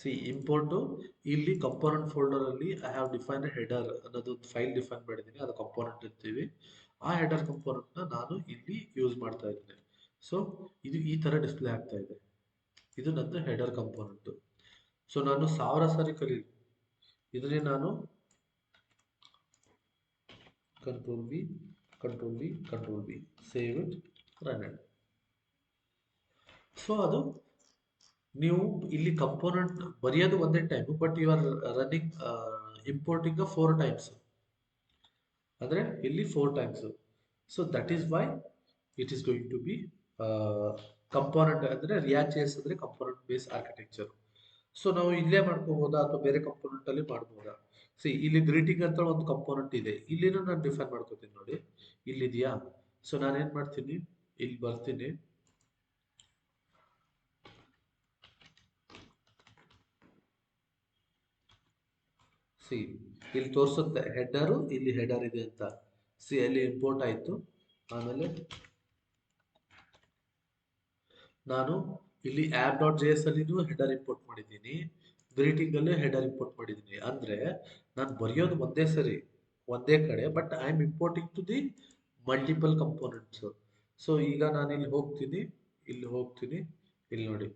ಸಿ ಇಂಪೋರ್ಟು ಇಲ್ಲಿ ಕಂಪೋನೆಂಟ್ ಫೋಲ್ಡರ್ ಅಲ್ಲಿ ಐ ಹ್ಯಾವ್ ಡಿಫೈನ್ ಹೆಡರ್ ಅನ್ನೋದು ಫೈಲ್ ಡಿಫೈನ್ ಮಾಡಿದ್ದೀನಿ. ಅದು ಕಂಪೋನೆಂಟ್ ಇರ್ತೀವಿ. ಆ ಹೆಡರ್ ಕಂಪೋನೆಂಟ್ ನ ನಾನು ಇಲ್ಲಿ ಯೂಸ್ ಮಾಡ್ತಾ ಇದ್ದೇನೆ. ಸೊ ಇದು ಈ ತರ ಡಿಸ್ಪ್ಲೇ ಆಗ್ತಾ ಇದೆ. ಇದು ನಂದು ಹೆಡರ್ ಕಂಪೋನೆಂಟ್. ಸೊ ನಾನು 1000 ಸಾರಿ ಕಲೀಲಿ, ಇದನ್ನೇ ನಾನು control V control V control V, save it, run it. So ಅದು ನೀವು ಇಲ್ಲಿ ಕಂಪೋನೆಂಟ್ ಬರೆಯೋದು ಒಂದೇ time, but you are running importing 4 times. ಅಂದ್ರೆ ಇಲ್ಲಿ 4 times. So that is why it is going to be component. ಅಂದ್ರೆ ರಿಯಾಕ್ಟ್ ಜೆ ಎಸ್ ಅಂದ್ರೆ component base architecture. So ನಾವು ಇಲ್ಲೇ ಮಾಡ್ಕೋಬಹುದಾ ಅಥವಾ ಬೇರೆ ಕಂಪೋನೆಂಟ್ ಅಲ್ಲಿ ಮಾಡ್ಬೋದಾ? ಸಿ ಇಲ್ಲಿ ಗ್ರೀಟಿಂಗ್ ಅಂತ ಒಂದು ಕಂಪೋನೆಂಟ್ ಇದೆ, ಇಲ್ಲಿನೂ ನಾನು ಡಿಫೈನ್ ಮಾಡ್ಕೋತೀನಿ ನೋಡಿ, ಇಲ್ಲಿದೆಯಾ. ಸೊ ನಾನೇನ್ ಮಾಡ್ತೀನಿ, ಇಲ್ಲಿ ಬರ್ತೀನಿ. ಸಿ ಇಲ್ಲಿ ತೋರಿಸುತ್ತೆ ಹೆಡರು, ಇಲ್ಲಿ ಹೆಡರ್ ಇದೆ ಅಂತ. ಸಿ ಅಲ್ಲಿ ಇಂಪೋರ್ಟ್ ಆಯ್ತು. ಆಮೇಲೆ ನಾನು ಇಲ್ಲಿ ಆ್ಯಪ್ ಡಾಟ್ ಜೆ ಎಸ್ ಅಲ್ಲಿನೂ ಹೆಡರ್ ಇಂಪೋರ್ಟ್ ಮಾಡಿದ್ದೀನಿ, ಗ್ರೀಟಿಂಗ್ ಅಲ್ಲೂ ಹೆಡರ್ ಇಂಪೋರ್ಟ್ ಮಾಡಿದ್ದೀನಿ. ಅಂದ್ರೆ ನಾನು ಬರೆಯೋದು ಒಂದೇ ಸರಿ ಒಂದೇ ಕಡೆ, but I am importing to the multiple components. So ಈಗ ನಾನು ಇಲ್ಲಿ ಹೋಗ್ತೀನಿ, ಇಲ್ಲಿ ನೋಡಿ,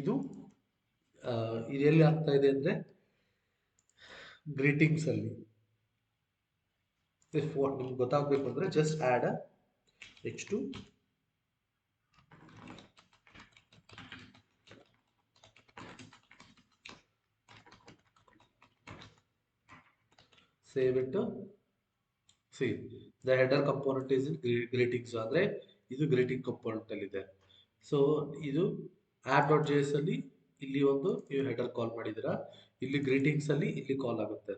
ಇದು ಇದೆಲ್ಲಿ ಆಗ್ತಾ ಇದೆ ಅಂದ್ರೆ ಗ್ರೀಟಿಂಗ್ಸ್ ಅಲ್ಲಿ. ನಿಮ್ಗೆ ಗೊತ್ತಾಗ್ಬೇಕು ಅಂದ್ರೆ just add h2 save it. See the header component is in greetings. ಅಂದ್ರೆ ಇದು ಗ್ರೀಟಿಂಗ್ ಕಂಪೋನೆಂಟ್ ಅಲ್ಲಿ ಇದೆ. ಸೊ ಇದು app.js ಅಲ್ಲಿ ಇಲ್ಲಿ ಒಂದು ನೀವು ಹೆಡರ್ ಕಾಲ್ ಮಾಡಿದಿರಾ, ಇಲ್ಲಿ ಗ್ರೀಟಿಂಗ್ಸ್ ಅಲ್ಲಿ ಇಲ್ಲಿ ಕಾಲ್ ಆಗುತ್ತೆ.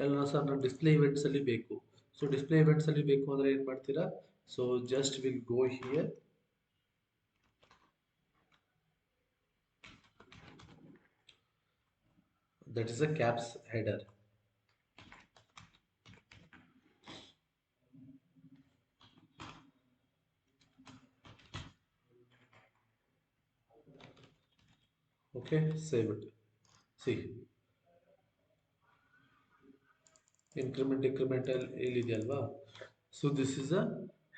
ಎಲ್ಲ ಸರ್ ನಾನು ಡಿಸ್ಪ್ಲೇ ಇವೆಂಟ್ಸ್ ಅಲ್ಲಿ ಬೇಕು. ಸೊ ಡಿಸ್ಪ್ಲೇ ಇವೆಂಟ್ಸ್ ಅಲ್ಲಿ ಬೇಕು ಅಂದ್ರೆ ಏನ್ ಮಾಡ್ತೀರಾ? So just will go here. That is a caps header. Okay, save it. See, increment decremental ilidiyalva. So this is a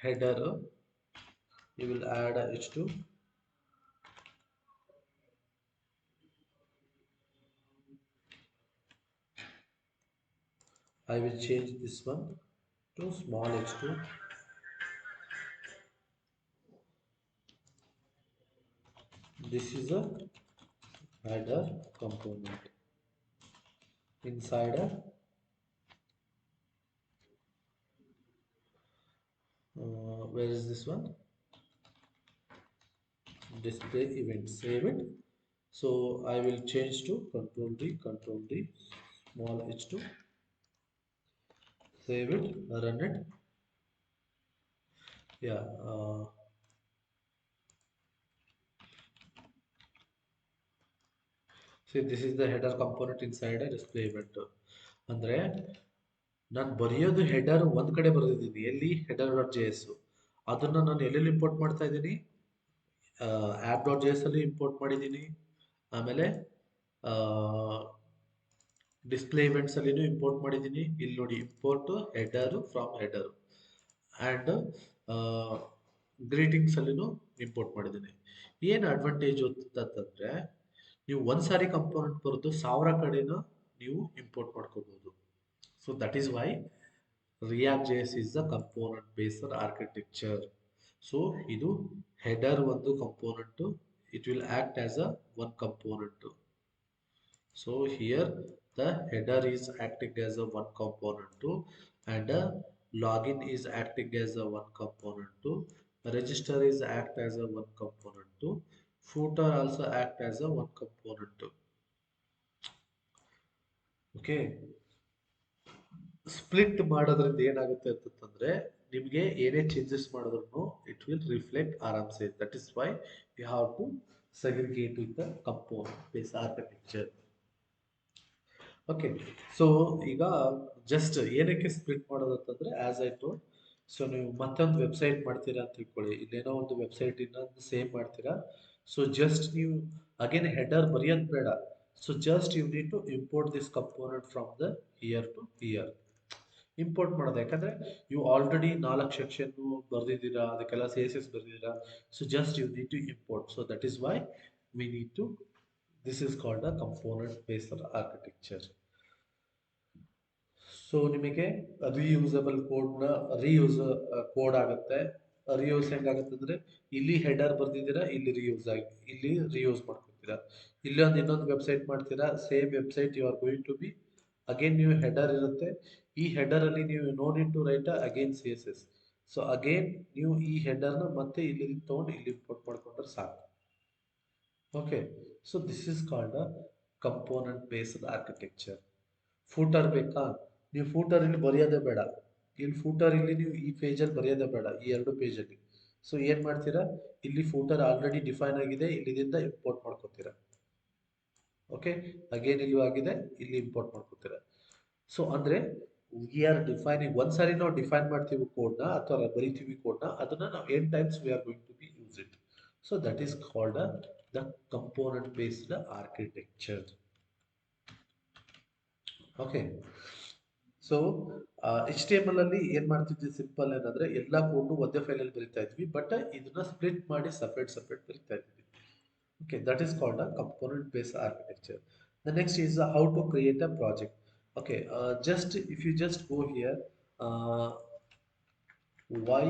header. You will add a h2. I will change this one to small h2. This is a header component inside a where is this one? Display event. Save it. So I will change to control D, small h2. Save it, run it. Yeah. See, this is the header component inside a display event. ಅಂದ್ರೆ ನಾನು ಬರೆಯೋದು header ಒಂದ್ ಕಡೆ ಬರೆದಿದ್ದೀನಿ, ಎಲ್ಲಿ header dot J S. ಅದನ್ನ ನಾನು ಎಲ್ಲೆಲ್ಲಿ ಇಂಪೋರ್ಟ್ ಮಾಡ್ತಾ ಇದ್ದೀನಿ? ಆ್ಯಪ್ ಡಾಟ್ ಜೆ ಎಸ್ ಅಲ್ಲಿ ಇಂಪೋರ್ಟ್ ಮಾಡಿದ್ದೀನಿ. ಆಮೇಲೆ ಡಿಸ್ಪ್ಲೇ ಇವೆಂಟ್ಸ್ ಅಲ್ಲಿನೂ ಇಂಪೋರ್ಟ್ ಮಾಡಿದ್ದೀನಿ. ಇಲ್ಲಿ ನೋಡಿ, import header from header and greetings ಅಲ್ಲಿನೂ ಇಂಪೋರ್ಟ್ ಮಾಡಿದ್ದೀನಿ. ಏನು ಅಡ್ವಾಂಟೇಜ್ ಅಂತಂದ್ರೆ, ನೀವು ಒಂದ್ಸಾರಿ ಕಂಪೋನೆಂಟ್ ಬರೆದು 1000 ಕಡೆನ ನೀವು ಇಂಪೋರ್ಟ್ ಮಾಡ್ಕೋಬಹುದು. So that is why React.js is the component based architecture. So ಇದು ಹೆಡರ್ ಒಂದು component, it will act as a one component. So here the header is acting as a one component and a login is acting as a one component, register is act as a one component, footer also act as a one component. Okay, split ಮಾಡೋದ್ರಿಂದ ಏನಾಗುತ್ತೆ ಅಂತಂದ್ರೆ, ನಿಮಗೆ ಏನೇ changes ಮಾಡಿದ್ರು it will reflect ಆರಾಮ್ಸೆ. That is why you have to segregate with the component based architecture. Okay, so ಈಗ just ಏನಕ್ಕೆ split ಮಾಡೋದು ಅಂತಂದ್ರೆ, ಆಸ್ ಐ ಟೋಲ್ಡ್, ಸೊ ನೀವು ಮತ್ತೊಂದು ವೆಬ್ಸೈಟ್ ಮಾಡ್ತೀರಾ ಅಂತ ತಿಳ್ಕೊಳ್ಳಿ, ಇಲ್ಲೇನೋ ಒಂದು ವೆಬ್ಸೈಟ್ ಇನ್ನೊಂದು ಸೇವ್ ಮಾಡ್ತೀರಾ. ಸೊ ಜಸ್ಟ್ ನೀವು ಅಗೇನ್ ಹೆಡರ್ ಬರೆಯೋದು ಬೇಡ. So just you need to import this component from the here to here. Import ಮಾಡೋದು, ಯಾಕಂದ್ರೆ ನೀವು ಆಲ್ರೆಡಿ 4 ಸೆಕ್ಷನ್ ಬರ್ದಿದ್ದೀರಾ, ಅದಕ್ಕೆಲ್ಲ CSS ಬರ್ದಿದ್ದೀರಾ. So just you need to import. So that is why we need to, this is called a component based architecture. So ನಿಮಗೆ reusable ಕೋಡ್ನ reuse code ಆಗುತ್ತೆ. Reuse ಹೆಂಗಾಗುತ್ತೆ ಅಂದ್ರೆ, ಇಲ್ಲಿ ಹೆಡರ್ ಬರ್ದಿದ್ದೀರಾ, ಇಲ್ಲಿ ರೀಯೂಸ್ ಆಗಿ ಇಲ್ಲಿ ರೀಯೂಸ್ ಮಾಡ್ಕೊತೀರಾ. ಇಲ್ಲಿ ಒಂದು ಇನ್ನೊಂದು ವೆಬ್ಸೈಟ್ ಮಾಡ್ತೀರಾ, same website you are going to be again ನೀವು ಹೆಡರ್ ಇರುತ್ತೆ. ಈ ಹೆಡರ್ ಅಲ್ಲಿ ನೀವು no need to write again CSS. So again ನೀವು ಈ ಹೆಡರ್ನ ಮತ್ತೆ ಇಲ್ಲಿ ತಗೊಂಡು ಇಲ್ಲಿ ಇಂಪೋರ್ಟ್ ಮಾಡ್ಕೊಂಡ್ರೆ ಸಾಕು. Okay, so this is called a component based architecture. Footer ಬೇಕಾ? ನೀವು ಫೂಟರ್ ಇಲ್ಲಿ ಬರೆಯೋದೇ ಬೇಡ. ಇಲ್ಲಿ ಫೂಟರ್ ಇಲ್ಲಿ ನೀವು ಈ ಪೇಜಲ್ಲಿ ಬರೆಯೋದೇ ಬೇಡ, ಈ 2 ಪೇಜಲ್ಲಿ. ಸೊ ಏನ್ ಮಾಡ್ತೀರಾ, ಇಲ್ಲಿ ಫೂಟರ್ ಆಲ್ರೆಡಿ ಡಿಫೈನ್ ಆಗಿದೆ, ಇಲ್ಲಿಂದ ಇಂಪೋರ್ಟ್ ಮಾಡ್ಕೋತೀರಾ. ಓಕೆ, ಅಗೇನ್ ಇಲ್ಲೂ ಆಗಿದೆ, ಇಲ್ಲಿ ಇಂಪೋರ್ಟ್ ಮಾಡ್ಕೋತೀರಾ. ಸೊ ಅಂದ್ರೆ ವಿ ಆರ್ ಡಿಫೈನಿಂಗ್, ಒಂದ್ಸಾರಿ ನಾವು ಡಿಫೈನ್ ಮಾಡ್ತೀವಿ ಕೋಡ್ನ ಅಥವಾ ಬರಿತೀವಿ ಕೋಡ್ನ, ಅದನ್ನ ನಾವು n times we are going to be use it. So that is called the component based architecture. Okay, so HTML ಅಲ್ಲಿ ಏನ್ ಮಾಡ್ತಿದ್ವಿ, ಸಿಂಪಲ್ ಏನಂದ್ರೆ ಎಲ್ಲಾ ಕೋಡ್ ಒಂದೇ ಫೈಲಲ್ಲಿ ಬರಿತಾ ಇದ್ವಿ, ಬಟ್ ಇದನ್ನ ಸ್ಪ್ಲಿಟ್ ಮಾಡಿ ಸಪ್ರೇಟ್ ಬರಿತಾ ಇದ್ವಿ. Okay, that is called a component based architecture. The next is how to create a project. Okay, just if you just go here, why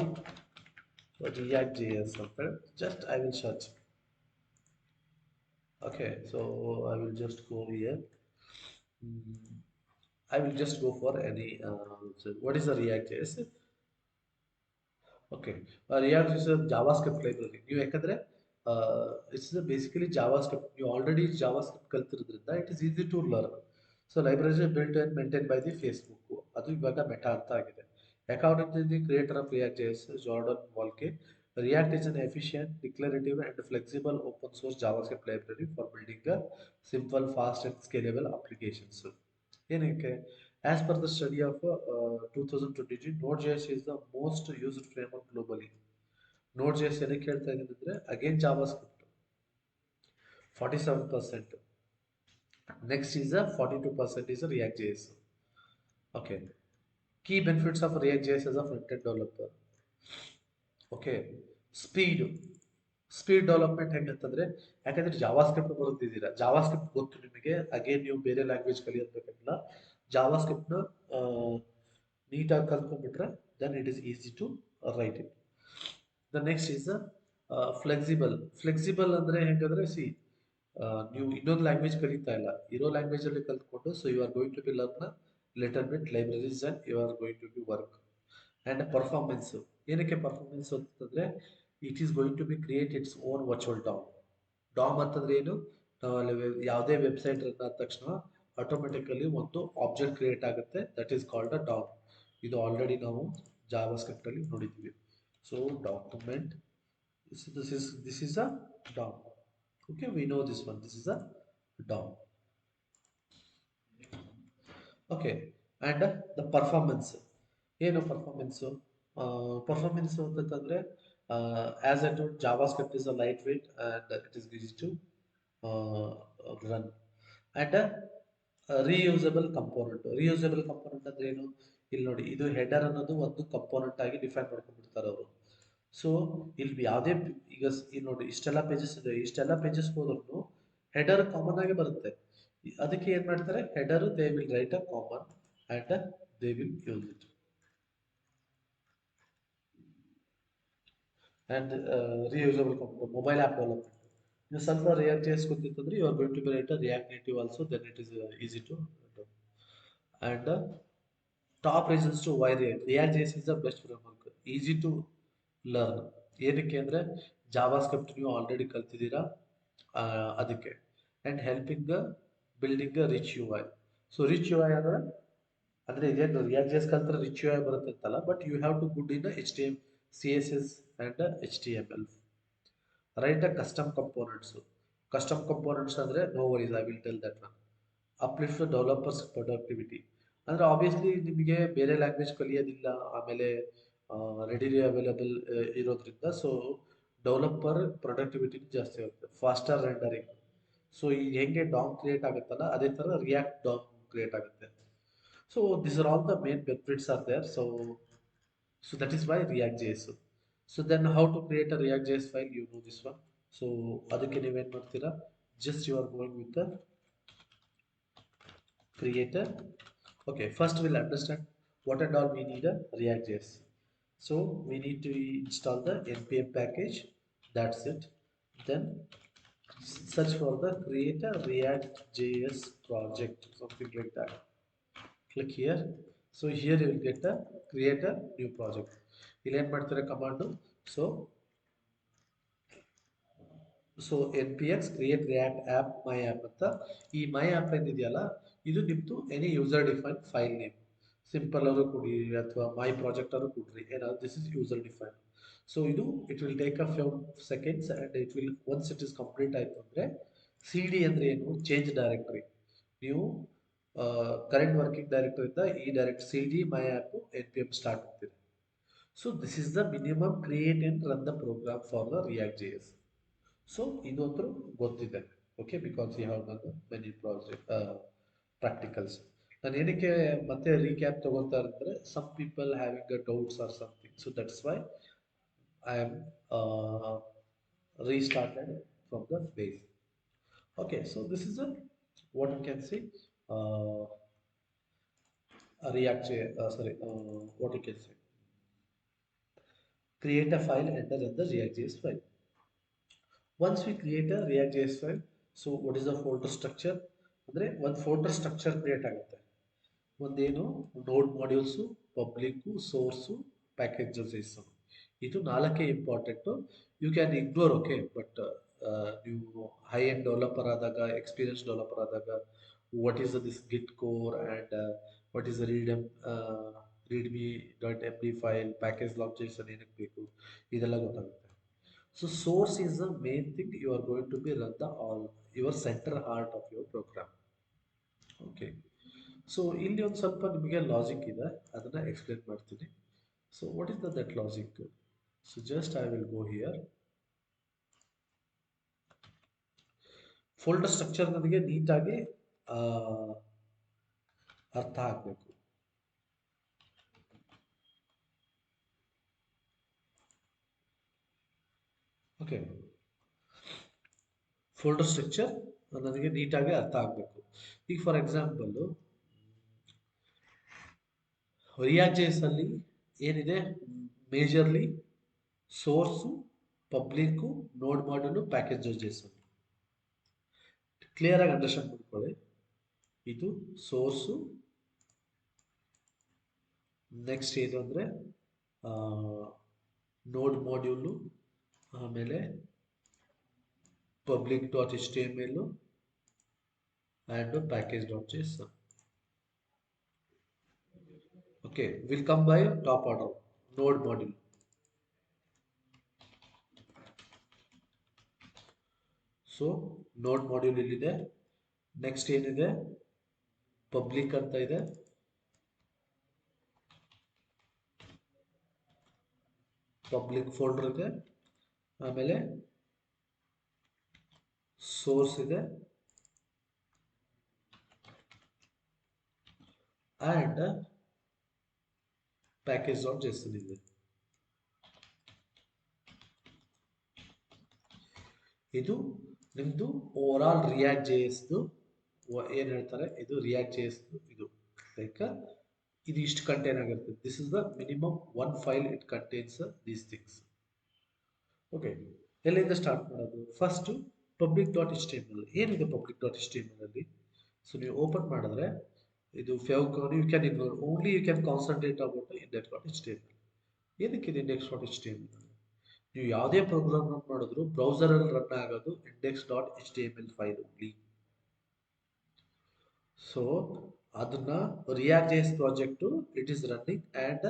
React.js, okay, just I will search. Okay, so I will just go here. I will just go for any what is the React.js? Okay, React is a JavaScript library. ನೀವು ಯಾಕಂದ್ರೆ it's basically JavaScript. ನೀವು already JavaScript ಕಲ್ತಿರೋದ್ರಿಂದ it is easy to learn. So library built and maintain by the Facebook, ಅದು ಇವಾಗ meta ಅಂತ ಆಗಿದೆ. According to the creator of React.js, Jordan Walke, React is an efficient, declarative, and flexible open source JavaScript library for building a simple, fast, and scalable applications. ಏನಕ್ಕೆ as per the study of 2023, Node.js is the most used framework globally. Node.js ಏನಕ್ಕೆ ಹೇಳ್ತಾ ಇದ್ದೀನಿ ಅಂದ್ರೆ again JavaScript 47%. Next is a 42% is a React.js. Okay. Key benefits of React.js as a front-end developer. Okay speed speed development ಹೆಂಗಂತಂದ್ರೆ ಯಾಕಂದ್ರೆ JavaScript ಬರುತ್ತಿದ್ದೀರಾ JavaScript ಗೊತ್ತು ನಿಮಗೆ again ನೀವು ಬೇರೆ ಲ್ಯಾಂಗ್ವೇಜ್ ಕಲಿಯೋದ್ಬೇಕಲ್ಲ ಜಾವಾಸ್ಕ್ರಿಪ್ಟ್ನ ನೀಟಾಗಿ ಕಲ್ತ್ಕೊಂಡ್ಬಿಟ್ರೆ then it is easy to write it the next is flexible ಅಂದ್ರೆ ಹೆಂಗಂದ್ರೆ ನೀವು ಇನ್ನೊಂದು ಲ್ಯಾಂಗ್ವೇಜ್ ಕಲಿತಾ ಇಲ್ಲ ಇರೋ ಲ್ಯಾಂಗ್ವೇಜ್ ಅಲ್ಲಿ ಕಲ್ತ್ಕೊಂಡು so you are going to be learn little bit libraries and you are going to be work and performance ಏನಕ್ಕೆ ಪರ್ಫಾರ್ಮೆನ್ಸ್ ಅಂತಂದ್ರೆ it is going to be create its own virtual DOM ಅಂತಂದ್ರೆ ಏನು ನಾವು ಅಲ್ಲಿ ಯಾವುದೇ website run ಆದ ತಕ್ಷಣ automatically ಒಂದು ಆಬ್ಜೆಕ್ಟ್ ಕ್ರಿಯೇಟ್ ಆಗುತ್ತೆ that is called a dam ಇದು ಆಲ್ರೆಡಿ ನಾವು ಜಾವಾ ಸ್ಕ್ರಿಪ್ಟ್ ಅಲ್ಲಿ ನೋಡಿದ್ವಿ so document this is a DOM. Okay, we know this one. This is a DOM. Okay, and the performance. ಏನು performance performance ಅಂತಂದರೆ as a to JavaScript is a light weight and it is easy to run and reusable component ಅಂದರೆ ಏನು ಇಲ್ಲಿ ನೋಡಿ ಇದು header ಅನ್ನೋದು ಒಂದು component ಆಗಿ ಡಿಫೈನ್ ಮಾಡ್ಕೊಂಡ್ಬಿಡ್ತಾರೆ ಅವರು ಸೊ ಇಲ್ಲಿ ಯಾವುದೇ ಈಗ ಇಲ್ಲಿ ನೋಡಿ ಇಷ್ಟೆಲ್ಲ ಪೇಜಸ್ ಇದೆ ಇಷ್ಟೆಲ್ಲ ಪೇಜಸ್ ಹೋದ್ರೂ ಹೆಡರ್ ಕಾಮನ್ ಆಗಿ ಬರುತ್ತೆ ಅದಕ್ಕೆ ಏನು ಮಾಡ್ತಾರೆ header they will write a common and they will use it and reusable component, mobile app development. You ಸ್ವಲ್ಪ React.js ಗೊತ್ತಿತ್ತಂದ್ರೆ you are going to be write a React Native also, then it is easy to do. And top reasons to why React.js is the best framework, easy to learn. ಏನಕ್ಕೆ ಅಂದರೆ JavaScript ನೀವು already ಕಲ್ತಿದ್ದೀರಾ ಅದಕ್ಕೆ and helping building rich U I so rich U I ಅಂದರೆ ಇದೇನು React.js ಕಲ್ತ್ರೆ rich U I ಬರುತ್ತೆ ಅಂತಲ್ಲ but you have to good in HTML CSS and HTML. Write a custom components. Custom components andre no worries, I will tell that one. Uplift the developers productivity. ಅಂದ್ರೆ obviously ನಿಮಗೆ ಬೇರೆ language ಕಲಿಯೋದಿಲ್ಲ ಆಮೇಲೆ readily available ಇರೋದ್ರಿಂದ so developer productivity ಜಾಸ್ತಿ ಆಗುತ್ತೆ faster rendering so ಈಗ ಹೆಂಗೆ dam create ಆಗುತ್ತಲ್ಲ ಅದೇ ಥರ ರಿಯಾಕ್ಟ್ ಡಾಮ್ ಕ್ರಿಯೇಟ್ ಆಗುತ್ತೆ so this are all the main benefits are there so that is why React.js. So then how to create a React.js file, you know this one. So ಅದಕ್ಕೆ ನೀವೇನು ಮಾಡ್ತೀರಾ just you are going with the creator. Okay, first we'll understand what and all we need a React.js. So we need to install the npm package, that's it. Then search for the create a React.js project, something like that. Click here. So here you will get a create a new project. ಇಲ್ಲಿ ಏನು ಮಾಡ್ತಾರೆ command so npx create react app my app ಅಂತ ಈ ಮೈ app ಏನಿದೆಯಲ್ಲ ಇದು ನಿಮ್ಮದು any user define file name simple ಅವರು ಕೊಡಿ ಅಥವಾ ಮೈ ಪ್ರಾಜೆಕ್ಟ್ ಅವರು ಕೊಡ್ರಿ ಏನಾದ್ರು this is user define so ಇದು it will take a few seconds and it will once it is complete ಆಯಿತು ಅಂದರೆ ಸಿ ಡಿ ಅಂದರೆ ಏನು ಚೇಂಜ್ ಡೈರೆಕ್ಟ್ರಿ ನೀವು ಕರೆಂಟ್ ವರ್ಕಿಂಗ್ ಡೈರೆಕ್ಟರಿಂದ ಈ direct C D my app npm start ಆಗ್ತಿದೆ so this is the minimum create and run the program for the React.js. So ಇದೊಂದು ಗೊತ್ತಿದೆ okay because you have done many project practicals ನಾನು ಏನಕ್ಕೆ ಮತ್ತೆ recap ತಗೊಳ್ತಾ ಇರ್ತಾರೆ some people having a doubts or something so that's why I am restarted from the base. Okay, so this is a what you can say a React what you can say create a file and run the React.js file. Once we create a React.js file, so what is the folder structure? ಅಂದರೆ ಒಂದು folder structure create ಆಗುತ್ತೆ ಒಂದೇನು ನೋಡ್ ಮಾಡ್ಯೂಲ್ಸು public source packages ಇದು ನಾಲ್ಕೇ important you can ignore okay but ನೀವು high end developer ಆದಾಗ experience developer ಆದಾಗ what is this git core and what is the readme readme dot M D file package log JSON ಏನಕ್ಕೆ ಬೇಕು ಇದೆಲ್ಲ ಗೊತ್ತಾಗುತ್ತೆ. So source is the main thing you are going to be run the all your center heart of your program. Okay, so ಇಲ್ಲಿ ಒಂದು ಸ್ವಲ್ಪ ನಿಮಗೆ logic ಇದೆ, ಅದನ್ನು ಎಕ್ಸ್ಪ್ಲೇನ್ ಮಾಡ್ತೀನಿ. So what is that logic? So just I will go here. Folder structure ನನಗೆ ನೀಟಾಗಿ ಅರ್ಥ ಆಗಬೇಕು. ಓಕೆ, ಫೋಲ್ಡರ್ ಸ್ಟ್ರಕ್ಚರ್ ನನಗೆ ನೀಟಾಗಿ ಅರ್ಥ ಆಗಬೇಕು. ಈಗ ಫಾರ್ ಎಕ್ಸಾಂಪಲ್ಲು ರಿಯಾಕ್ಟ್ ಜೇಎಸ್ ಅಲ್ಲಿ ಏನಿದೆ, ಮೇಜರ್ಲಿ ಸೋರ್ಸು, ಪಬ್ಲಿಕ್ಕು, ನೋಡ್ ಮಾಡ್ಯೂಲು, ಪ್ಯಾಕೇಜ್ ಜೇಸನ್. ಕ್ಲಿಯರ್ ಆಗಿ ಅಂಡರ್ಸ್ಟ್ಯಾಂಡ್ ಮಾಡ್ಕೊಳ್ಳಿ. ಇದು ಸೋರ್ಸು, ನೆಕ್ಸ್ಟ್ ಏನು ಅಂದರೆ ನೋಡ್ ಮಾಡ್ಯೂಲು, ಆಮೇಲೆ public dot html and package dot json. Okay, will come by top order node module. So node module illide, next ಏನಿದೆ public ಅಂತ ಇದೆ, public folder ಇದೆ, ಆಮೇಲೆ source ಇದೆ, and package.json ಇದೆ. ಇದು ನಿಮ್ದು ಓವರ್ ಆಲ್ ರಿಯಾಕ್ಟ್ ಜೆಎಸ್ ಏನ್ ಹೇಳ್ತಾರೆ, ಇದು ರಿಯಾಕ್ಟ್ ಜೆಎಸ್ ಇದು ಲೈಕ್ ಇದು ಇಷ್ಟು ಕಂಟೈನ್ ಆಗಿರ್ತದೆ. This is the minimum one file it contains these things. Okay, ಎಲ್ಲಿಂದ ಸ್ಟಾರ್ಟ್ ಮಾಡೋದು? First public dot H T M L ಏನಿದೆ. Public dot H T M L ಅಲ್ಲಿ ಸೊ ನೀವು ಓಪನ್ ಮಾಡಿದ್ರೆ ಇದು favicon, you can ignore, only you can concentrate about index dot H T M L. ಏನಕ್ಕಿದೆ index dot H T M L? ನೀವು ಯಾವುದೇ program run ಮಾಡಿದ್ರು ಬ್ರೌಸರಲ್ಲಿ run ಆಗೋದು index dot H T M L file only. So ಅದನ್ನ React JS project it is running and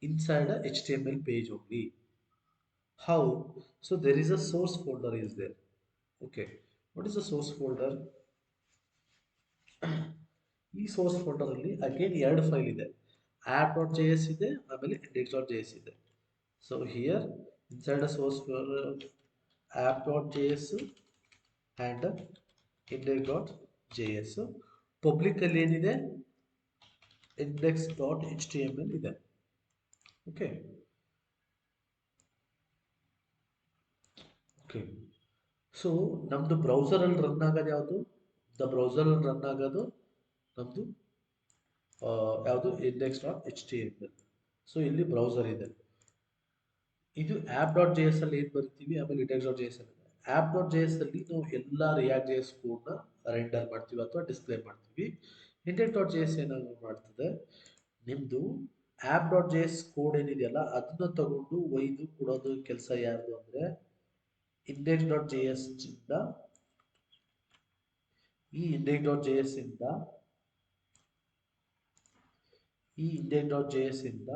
inside H T M L page only. How? So there is a source folder is there. Okay, what is the source folder? ಈ source folder ಅಲ್ಲಿ again ಎರಡು file ಇದೆ, app.js ಇದೆ, ಆಮೇಲೆ index.js ಇದೆ. So here inside a source app.js and index.js. Public ಅಲ್ಲಿ ಏನಿದೆ, index.html ಇದೆ. ಓಕೆ ಓಕೆ, ಸೊ ನಮ್ದು ಬ್ರೌಸರ್ ಅಲ್ಲಿ ರನ್ ಆಗೋದು ಯಾವುದು? ದ ಬ್ರೌಸರ್ ಅಲ್ಲಿ ರನ್ ಆಗೋದು ನಮ್ದು ಯಾವುದು? Index dot H T M L. So ಇಲ್ಲಿ ಬ್ರೌಸರ್ ಇದೆ. ಇದು ಆ್ಯಪ್ ಡಾಟ್ ಜೆ ಎಸ್ ಅಲ್ಲಿ ಏನು ಬರ್ತೀವಿ, ಆಮೇಲೆ ಇಂಡೆಕ್ಸ್ ಡಾಟ್ ಜೆ ಎಸ್ ಅಲ್ಲಿ. ಆ್ಯಪ್ ಡಾಟ್ ಜೆ ಎಸ್ ಅಲ್ಲಿ ನಾವು ಎಲ್ಲ ರಿಯಾಕ್ಟ್ ಜೆ ಎಸ್ ಕೋಡ್ನ ರೆಂಡರ್ ಮಾಡ್ತೀವಿ ಅಥವಾ ಡಿಸ್ಪ್ಲೇ ಮಾಡ್ತೀವಿ. ಇಂಡೆಕ್ಸ್ ಡಾಟ್ ಜೆ ಎಸ್ ಏನಾದ್ರು ಮಾಡ್ತದೆ, ನಿಮ್ಮದು app dot J S code ಏನಿದೆಯಲ್ಲ ಅದನ್ನ ತಗೊಂಡು ಒಯ್ದು ಕೊಡೋದು ಕೆಲಸ ಯಾರ್ದು ಅಂದರೆ ಇಂಡೆಕ್ಸ್ ಡಾಟ್ ಜೆ ಎಸ್ ಇಂದ, ಈ ಇಂಡೆಕ್ಸ್ ಡಾಟ್ ಜೆ ಎಸ್ ಇಂದ ಈ ಇಂಡೆಕ್ಸ್ ಡಾಟ್ ಜೆ ಎಸ್ ಇಂದ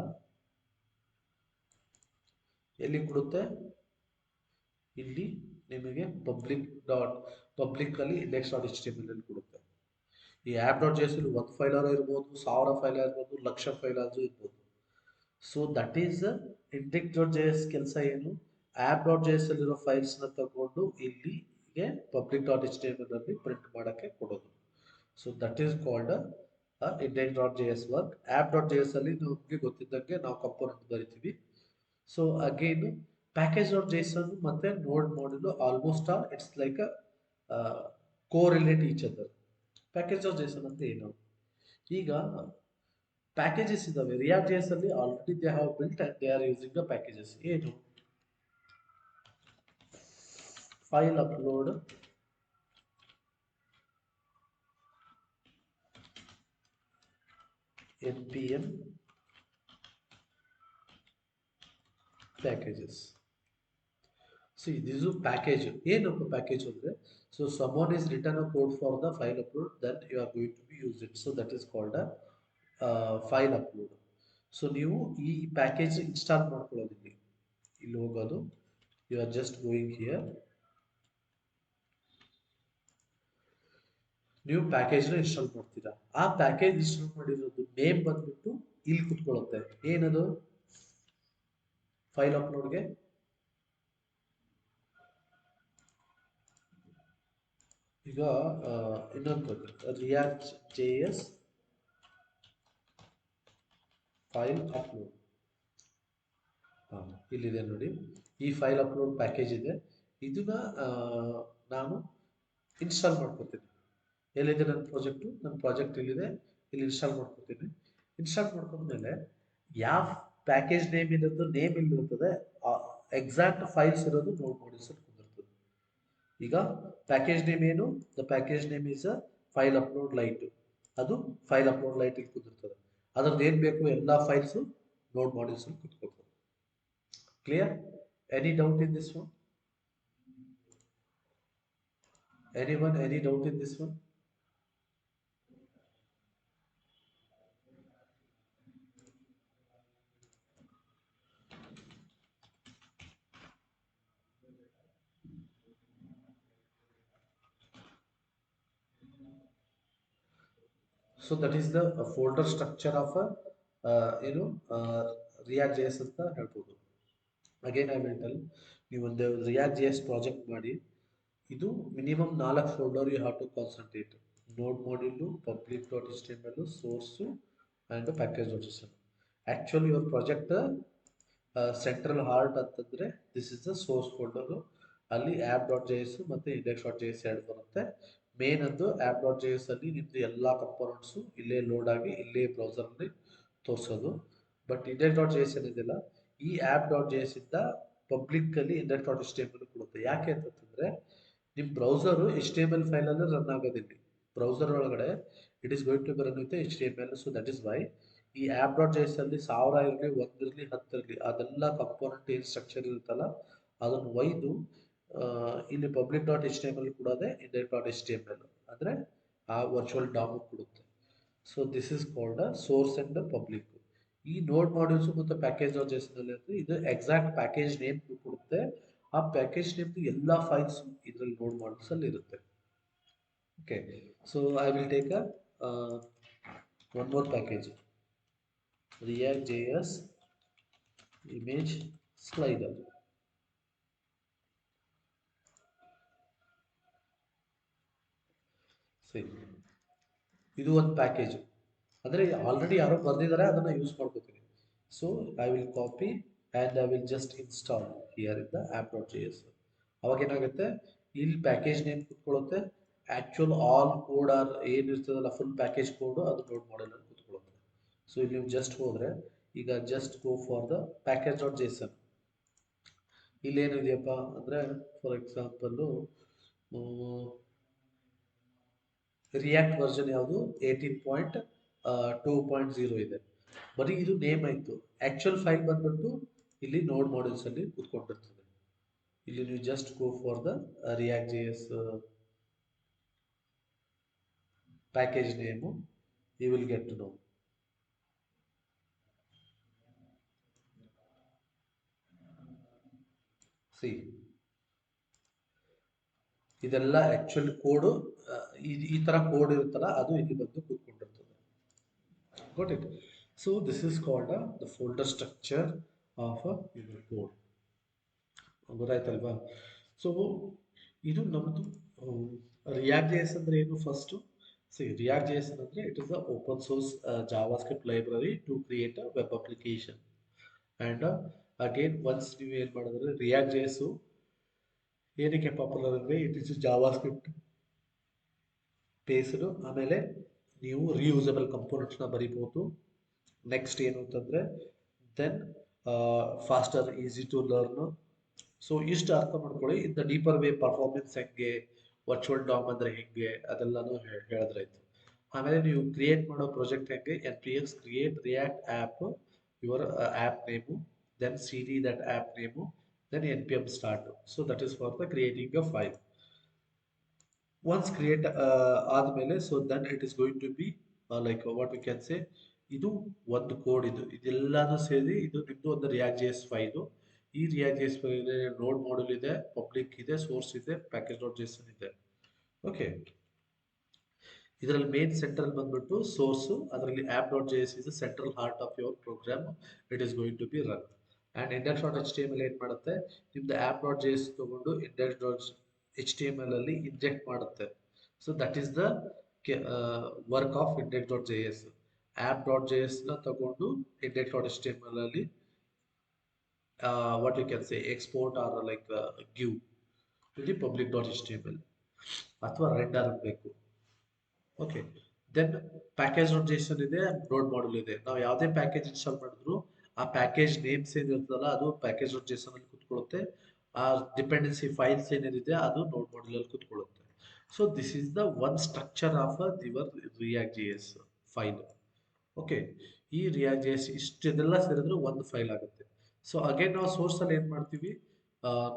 ಎಲ್ಲಿ ಕೊಡುತ್ತೆ? ಇಲ್ಲಿ ನಿಮಗೆ ಪಬ್ಲಿಕ್ ಅಲ್ಲಿ index dot H T M L ಅಲ್ಲಿ ಕೊಡುತ್ತೆ. ಈ ಆ್ಯಪ್ ಡಾಟ್ ಜೆ ಎಸ್ ಅಲ್ಲಿ ಒಂದು ಫೈಲ್ ಇರ್ಬೋದು, 1000 ಫೈಲ್ ಇರ್ಬೋದು, 1,00,000 ಫೈಲ್ ಆದ್ರೂ ಇರ್ಬೋದು. So that is index dot J S ಕೆಲಸ ಏನು? ಆ್ಯಪ್ ಡಾಟ್ ಜೆ ಎಸ್ ಅಲ್ಲಿರೋ ಫೈಲ್ಸ್ನ ತಗೊಂಡು ಇಲ್ಲಿಗೆ public dot H T M L ಅಲ್ಲಿ ಪ್ರಿಂಟ್ ಮಾಡೋಕ್ಕೆ ಕೊಡೋದು. So that is called index dot J S work. App dot J S ಅಲ್ಲಿ ನಮಗೆ ಗೊತ್ತಿದ್ದಂಗೆ ನಾವು ಕಂಪೋನೆಂಟ್ ಬರಿತೀವಿ. So again package dot JSON ಮತ್ತೆ node module almost it's like correlate each other. Package dot JSON ಅಂತ ಏನು? ಈಗ ಪ್ಯಾಕೇಜಸ್ ಇದಾವೆ ರಿಯಾಕ್ಟ್ ಜೆ ಎಸ್ ಅಲ್ಲಿ already they have built and they are using the packages. ಏನು? File upload, npm packages. See, this is a package. ಏನಪ್ಪ package ಅಂದ್ರೆ, so someone is written a code for the file upload, then you are going to be use it. So that is called a file upload. So ನೀವು ಈ package install ಮಾಡ್ಕೊಳ್ಳೋದು ಇಲ್ಲಿ ಹೋಗೋದು, you are just going here, ನೀವು ಪ್ಯಾಕೇಜ್ನ install ಮಾಡ್ತೀರಾ. ಆ package install ಮಾಡಿರೋದು ನೇಮ್ ಬಂದ್ಬಿಟ್ಟು ಇಲ್ಲಿ ಕುತ್ಕೊಳ್ಳುತ್ತೆ. ಏನದು ಫೈಲ್ ಅಪ್ಲೋಡ್ಗೆ ಈಗ ಇನ್ನೊಂದು ರಿಯಾಕ್ಟ್ JS ಫೈಲ್ ಅಪ್ಲೋಡ್ ಇಲ್ಲಿದೆ ನೋಡಿ. ಈ ಫೈಲ್ ಅಪ್ಲೋಡ್ ಪ್ಯಾಕೇಜ್ ಇದೆ, ಇದನ್ನ ನಾನು ಇನ್ಸ್ಟಾಲ್ ಮಾಡ್ಕೊತೀನಿ. ಎಲ್ಲಿದೆ ನನ್ನ ಪ್ರಾಜೆಕ್ಟು? ನನ್ನ ಪ್ರಾಜೆಕ್ಟ್ ಇಲ್ಲಿದೆ, ಇಲ್ಲಿ ಇನ್ಸ್ಟಾಲ್ ಮಾಡ್ಕೊತೀನಿ. ಇನ್ಸ್ಟಾಲ್ ಮಾಡ್ಕೊಂಡ್ಮೇಲೆ ಯಾವ ಪ್ಯಾಕೇಜ್ ನೇಮ್ ಇರೋದು ನೇಮ್ ಇಲ್ಲಿ ಇರ್ತದೆ, ಎಕ್ಸಾಕ್ಟ್ ಫೈಲ್ಸ್ ಇರೋದು ನೋಡ್ ಮಾಡಿಸ್ ಕುಂದಿರ್ತದೆ. ಈಗ ಪ್ಯಾಕೇಜ್ ನೇಮ್ ಏನು? The package name is a file upload light. ಅದು ಫೈಲ್ ಅಪ್ಲೋಡ್ ಲೈಟ್ ಇಲ್ಲಿ ಕುಂದಿರ್ತದೆ. ಅದ್ರದ್ದು ಏನ್ ಬೇಕು ಎಲ್ಲ ಫೈಲ್ಸು ನೋಡ್ ಮಾಡಿಸ್ ಕುತ್ಕೋಬೇಕು. Clear? Any doubt in this one? Anyone, any doubt in this one? So that is the folder structure of a React JS ಅಂತ ಹೇಳ್ಬೋದು. Again I will tell ನೀವು ಒಂದು React JS ಪ್ರಾಜೆಕ್ಟ್ ಮಾಡಿ, ಇದು minimum 4 folder you have to concentrate. Node module, public.html, source and package.html. Actually your project central heart ಅಂತಂದ್ರೆ this is the source folder. ಅಲ್ಲಿ app.js ಮತ್ತು index.js ಎರಡು ಬರುತ್ತೆ. Main ಅಂದು app.js ಅಲ್ಲಿ ನಿಮ್ದು ಎಲ್ಲ ಕಂಪೋನೆಂಟ್ಸು ಇಲ್ಲೇ ಲೋಡ್ ಆಗಿ ಇಲ್ಲೇ ಬ್ರೌಸರ್ನಲ್ಲಿ ತೋರಿಸೋದು. ಬಟ್ index.js ಏನಿದೆಯಲ್ಲ, ಈ app.js ಇಂದ ಪಬ್ಲಿಕ್ ಅಲ್ಲಿ index.html ಕೊಡುತ್ತೆ. ಯಾಕೆ ಅಂತಂದ್ರೆ ನಿಮ್ಮ ಬ್ರೌಸರು HTML ಫೈಲಲ್ಲಿ ರನ್ ಆಗೋದಿಲ್ಲ. ಬ್ರೌಸರ್ ಒಳಗಡೆ it is going to be run with HTML. So that is why ಈ app.js ಅಲ್ಲಿ 1000 ಇರಲಿ, 1 ಇರಲಿ, 10 ಇರಲಿ, ಅದೆಲ್ಲ ಕಂಪೋನೆಂಟ್ ಏನು ಸ್ಟ್ರಕ್ಚರ್ ಇರುತ್ತಲ್ಲ ಅದನ್ನು ಒಯ್ದು ಇಲ್ಲಿ public.html ಕೊಡೋದೆ index.html ಅಂದರೆ ಆ ವರ್ಚುವಲ್ ಡಾಮ್ ಕೊಡುತ್ತೆ. So this is called a source and public. ಈ ನೋಡ್ ಮಾಡ್ಯೂಲ್ಸ್ ಮತ್ತು ಪ್ಯಾಕೇಜ್.js ನಲ್ಲಿ ಅಂದ್ರೆ ಇದು ಎಕ್ಸಾಕ್ಟ್ ಪ್ಯಾಕೇಜ್ ನೇಮ್ ಕೊಡುತ್ತೆ. ಆ ಪ್ಯಾಕೇಜ್ ನೇಮ್ ಎಲ್ಲ ಫೈಲ್ಸ್ ಇದರಲ್ಲಿ ನೋಡ್ ಮಾಡ್ಯೂಲ್ಸ್ ಅಲ್ಲಿ ಇರುತ್ತೆ. Okay, so I will take a one more package, React JS image slider. ಸರಿ, ಇದು ಒಂದು ಪ್ಯಾಕೇಜ್ ಅಂದರೆ ಆಲ್ರೆಡಿ ಯಾರೋ ಬರೆದಿದ್ದಾರೆ, ಅದನ್ನು ಯೂಸ್ ಮಾಡ್ಕೋತೀನಿ. So I will copy and I will just install here in the app.js. ಅವಾಗ ಏನಾಗುತ್ತೆ, ಇಲ್ಲಿ ಪ್ಯಾಕೇಜ್ ನೇಮ್ ಕುತ್ಕೊಳ್ಳುತ್ತೆ, ಆ್ಯಕ್ಚುಲ್ ಆಲ್ ಕೋಡ್ ಆರ್ ಏನಿರ್ತದಲ್ಲ ಫುಲ್ ಪ್ಯಾಕೇಜ್ ಕೋಡು ಅದು ನೋಡ್ ಮಾಡಲ್ ಕುತ್ಕೊಳ್ಳುತ್ತೆ. ಸೊ ಇಲ್ಲಿ ನೀವು ಜಸ್ಟ್ ಹೋದರೆ, ಈಗ ಜಸ್ಟ್ ಗೋ ಫಾರ್ ದ ಪ್ಯಾಕೇಜ್.json. ಇಲ್ಲೇನಿದೆಯಪ್ಪ ಅಂದರೆ ಫಾರ್ ಎಕ್ಸಾಂಪಲ್ಲು ರಿಯಾಕ್ಟ್ ವರ್ಷನ್ ಯಾವುದು 18.2.0 ಇದೆ. ಬರೀ ಇದು ನೇಮ್ ಆಯಿತು. ಆ್ಯಕ್ಚುಯಲ್ ಫೈಲ್ ಬಂದ್ಬಿಟ್ಟು ಇಲ್ಲಿ ನೋಡ್ ಮಾಡ್ಯೂಲ್ಸ್ ಅಲ್ಲಿ ಕೂತ್ಕೊಂಡಿರ್ತದೆ. ಇಲ್ಲಿ ನೀವು just go for the React JS package name, you will get to know. See, ಇದೆಲ್ಲ ಆ್ಯಕ್ಚುಯಲ್ ಕೋಡು, ಈ ಥರ ಕೋಡ್ ಇರುತ್ತಲ್ಲ ಅದು ಇಲ್ಲಿ ಬಂದು ಕೂತ್ಕೊಂಡಿರ್ತದೆ. Got it? So this is called the folder structure of your code. ಗೊತ್ತಾಯ್ತಲ್ವಾ? ಸೊ ಇದು ನಮ್ಮದು React JS ಅಂದರೆ ಏನು ಫಸ್ಟು. ಸಿ, React JS ಅಂದರೆ it is a open source JavaScript library to create a web application. And again once ನೀವು ಏನು ಮಾಡಿದ್ರೆ React JS ಏನಕ್ಕೆ ಪಾಪ್ಯುಲರ್ ಅಂದರೆ ಇಟ್ ಇಸ್ ಜಾವಾಸ್ಕ್ರಿಪ್ಟ್ ಬೇಸ್ಡ್. ಆಮೇಲೆ ನೀವು ರಿಯೂಸಬಲ್ ಕಂಪೋನೆಂಟ್ಸ್ನ ಬರಿಬೋದು. ನೆಕ್ಸ್ಟ್ ಏನು ಅಂತಂದರೆ then faster, easy to learn. So ಇಷ್ಟು ಅರ್ಥ ಮಾಡ್ಕೊಳ್ಳಿ. In the deeper way performance ಹೆಂಗೆ, ವರ್ಚುವಲ್ ಡಾಮ್ ಅಂದರೆ ಹೆಂಗೆ, ಅದೆಲ್ಲನೂ ಹೇಳಿದ್ರಾಯ್ತು. ಆಮೇಲೆ ನೀವು ಕ್ರಿಯೇಟ್ ಮಾಡೋ ಪ್ರಾಜೆಕ್ಟ್ ಹೆಂಗೆ, npx create react app, your app name, then cd that app name, then npm start. So that is for the creating a file. Once create ಆದಮೇಲೆ, so then it is going to be like what we can say, ಇದು ಒಂದು code, ಇದೆಲ್ಲಾನು ಸೇರಿ ಇದು ನಿಮ್ದು ಒಂದು React J S file. ಈ React J S file node module ಇದೆ, public ಇದೆ, ಸೋರ್ಸ್ ಇದೆ, ಪ್ಯಾಕೇಜ್ ಡಾಟ್ ಜೇಸನ್ ಇದೆ. ಓಕೆ, ಇದರಲ್ಲಿ ಮೇನ್ ಸೆಂಟ್ರಲ್ ಬಂದ್ಬಿಟ್ಟು ಸೋರ್ಸು, ಅದರಲ್ಲಿ app dot J S is central heart of your program. It is going to be run. And index dot H T M L ಏನು ಮಾಡುತ್ತೆ, ನಿಮ್ದು app dot J S ತೊಗೊಂಡು index dot H T M L ಅಲ್ಲಿ inject ಮಾಡುತ್ತೆ. So that is the work of index dot J S. App dot J S ನ ತಗೊಂಡು index dot H T M L ಅಲ್ಲಿ what you can say export or like give to the public dot html ಅಥವಾ render ಬೇಕು. Okay, then package dot JSON ಇದೆ, node module ಇದೆ. ನಾವು ಯಾವುದೇ package install ಮಾಡಿದ್ರು ಆ ಪ್ಯಾಕೇಜ್ ನೇಮ್ಸ್ ಏನಿರ್ತದಲ್ಲ ಅದು ಪ್ಯಾಕೇಜ್ ಡಾಟ್ ಜೇಸನ್ ಅಲ್ಲಿ ಕೂತ್ಕೊಳ್ಳುತ್ತೆ. ಆ ಡಿಪೆಂಡೆನ್ಸಿ ಫೈಲ್ಸ್ ಏನಿದೆ ಅದು ನೋಡ್ ಮಾಡ್ಯೂಲ್ ಅಲ್ಲಿ ಕೂತ್ಕೊಳ್ಳುತ್ತೆ. So this is the one structure of your React J S file. Okay, ಈ ರಿಯಾಕ್ಟ್ ಜೆ ಎಸ್ ಇಷ್ಟೆಲ್ಲ ಸೇರಿದ್ರೆ ಒಂದು ಫೈಲ್ ಆಗುತ್ತೆ. ಸೊ ಅಗೇನ್ ನಾವು ಸೋರ್ಸ್ ಅಲ್ಲಿ ಏನ್ ಮಾಡ್ತೀವಿ,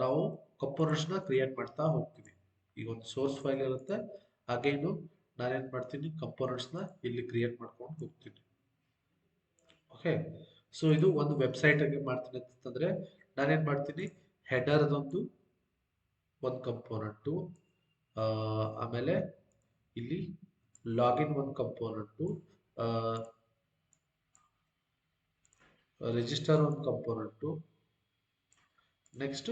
ನಾವು ಕಂಪೋನೆಂಟ್ಸ್ ನ ಕ್ರಿಯೇಟ್ ಮಾಡ್ತಾ ಹೋಗ್ತೀವಿ. ಈಗ ಒಂದು ಸೋರ್ಸ್ ಫೈಲ್ ಇರುತ್ತೆ, ಅಗೇನು ನಾನೇನ್ ಮಾಡ್ತೀನಿ, ಕಂಪೋನೆಂಟ್ಸ್ ನ ಇಲ್ಲಿ ಕ್ರಿಯೇಟ್ ಮಾಡ್ಕೊಂಡು ಹೋಗ್ತೀನಿ. ಓಕೆ, ಸೊ ಇದು ಒಂದು ವೆಬ್ಸೈಟ್ ಆಗಿ ಮಾಡ್ತೀನಿ ಅಂತಂದ್ರೆ ನಾನೇನ್ ಮಾಡ್ತೀನಿ, ಹೆಡರ್ದೊಂದು ಒಂದು ಕಂಪೋನೆಂಟು, ಆಮೇಲೆ ಇಲ್ಲಿ ಲಾಗಿನ್ ಒಂದು ಕಂಪೋನೆಂಟು, ರಿಜಿಸ್ಟರ್ ಒಂದು ಕಂಪೋನೆಂಟು, ನೆಕ್ಸ್ಟ್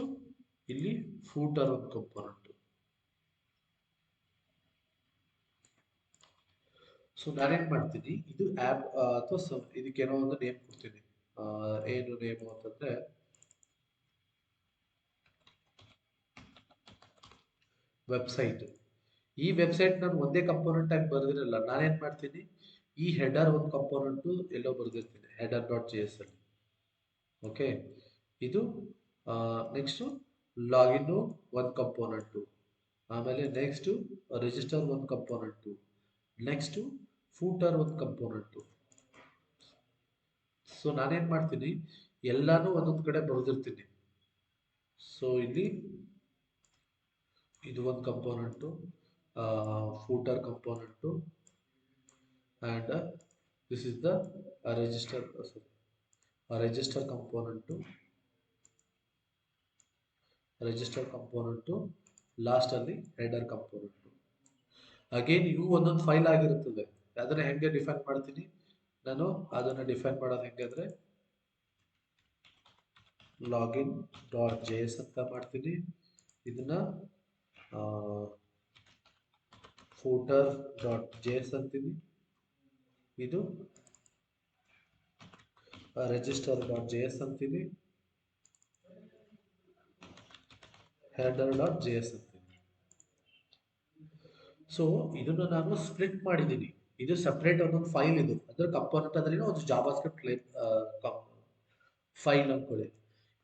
ಇಲ್ಲಿ ಫೂಟರ್ ಒಂದು ಕಂಪೋನೆಂಟು. ಸೊ ನಾನೇನ್ ಮಾಡ್ತೀನಿ, ಇದು ಆ್ಯಪ್ ಅಥವಾ ಇದಕ್ಕೇನೋ ಒಂದು ನೇಮ್ ಕೊಡ್ತೀನಿ. ಏನು ನೇಮು ಅಂತಂದ್ರೆ ವೆಬ್ಸೈಟ್. ಈ ವೆಬ್ಸೈಟ್ ನಾನು ಒಂದೇ ಕಂಪೋನೆಂಟ್ ಆಗಿ ಬರೆದಿರಲ್ಲ, ನಾನೇನ್ ಮಾಡ್ತೀನಿ, ಈ ಹೆಡರ್ ಒಂದು ಕಂಪೋನೆಂಟು ಎಲ್ಲೋ ಬರೆದಿರ್ತೀನಿ, ಹೆಡರ್ ಡಾಟ್ ಜೆ ಎಸ್ ಅಲ್ಲಿ. ಓಕೆ, ಇದು ನೆಕ್ಸ್ಟು ಲಾಗಿನ್ನು ಒಂದು ಕಂಪೋನೆಂಟು, ಆಮೇಲೆ ನೆಕ್ಸ್ಟು ರಿಜಿಸ್ಟರ್ ಒಂದು ಕಂಪೋನೆಂಟು, ನೆಕ್ಸ್ಟು ಫೂಟರ್ ಒಂದು ಕಂಪೋನೆಂಟು. ಸೊ ನಾನೇನ್ ಮಾಡ್ತೀನಿ, ಎಲ್ಲಾನು ಒಂದೊಂದು ಕಡೆ ಬರೆದಿರ್ತೀನಿ. ಸೊ ಇಲ್ಲಿ ಇದು ಒಂದು component, footer component, and this is the register component, last ಅಲ್ಲಿ ಹೆಡರ್ ಕಂಪೋನೆಂಟ್. ಅಗೇನ್ ಇವು ಒಂದೊಂದು ಫೈಲ್ ಆಗಿರುತ್ತದೆ. ಅದನ್ನ ಹೆಂಗೆ ಡಿಫೈನ್ ಮಾಡ್ತೀನಿ ನಾನು, ಅದನ್ನ ಡಿಫೈನ್ ಮಾಡೋದು ಹೆಂಗೆ ಅಂದ್ರೆ ಲಾಗಿನ್ ಡಾಟ್ ಜೆ ಎಸ್ ಅಂತ ಮಾಡ್ತೀನಿ, ಇದನ್ನ ಫೂಟರ್ ಡಾಟ್ ಜೆ ಎಸ್ ಅಂತೀನಿ, ಇದು ರಿಜಿಸ್ಟರ್ ಡಾಟ್ ಜೆ ಎಸ್ ಅಂತೀನಿ, ಹೆಡರ್ ಡಾಟ್ ಜೆ ಎಸ್ ಅಂತೀನಿ. ಸೊ ಇದನ್ನು ನಾನು ಸ್ಪ್ಲಿಟ್ ಮಾಡಿದ್ದೀನಿ, ಇದು ಸಪ್ರೇಟ್ ಒಂದೊಂದು ಫೈಲ್, ಇದು ಅದ್ರ ಕಂಪೋನೆಂಟ್ ಅದರಲ್ಲಿ ಒಂದು ಜಾವಾ ಸ್ಕ್ರಿಪ್ಟ್ ಫೈಲ್ ಅನ್ಕೊಳ್ಳಿ.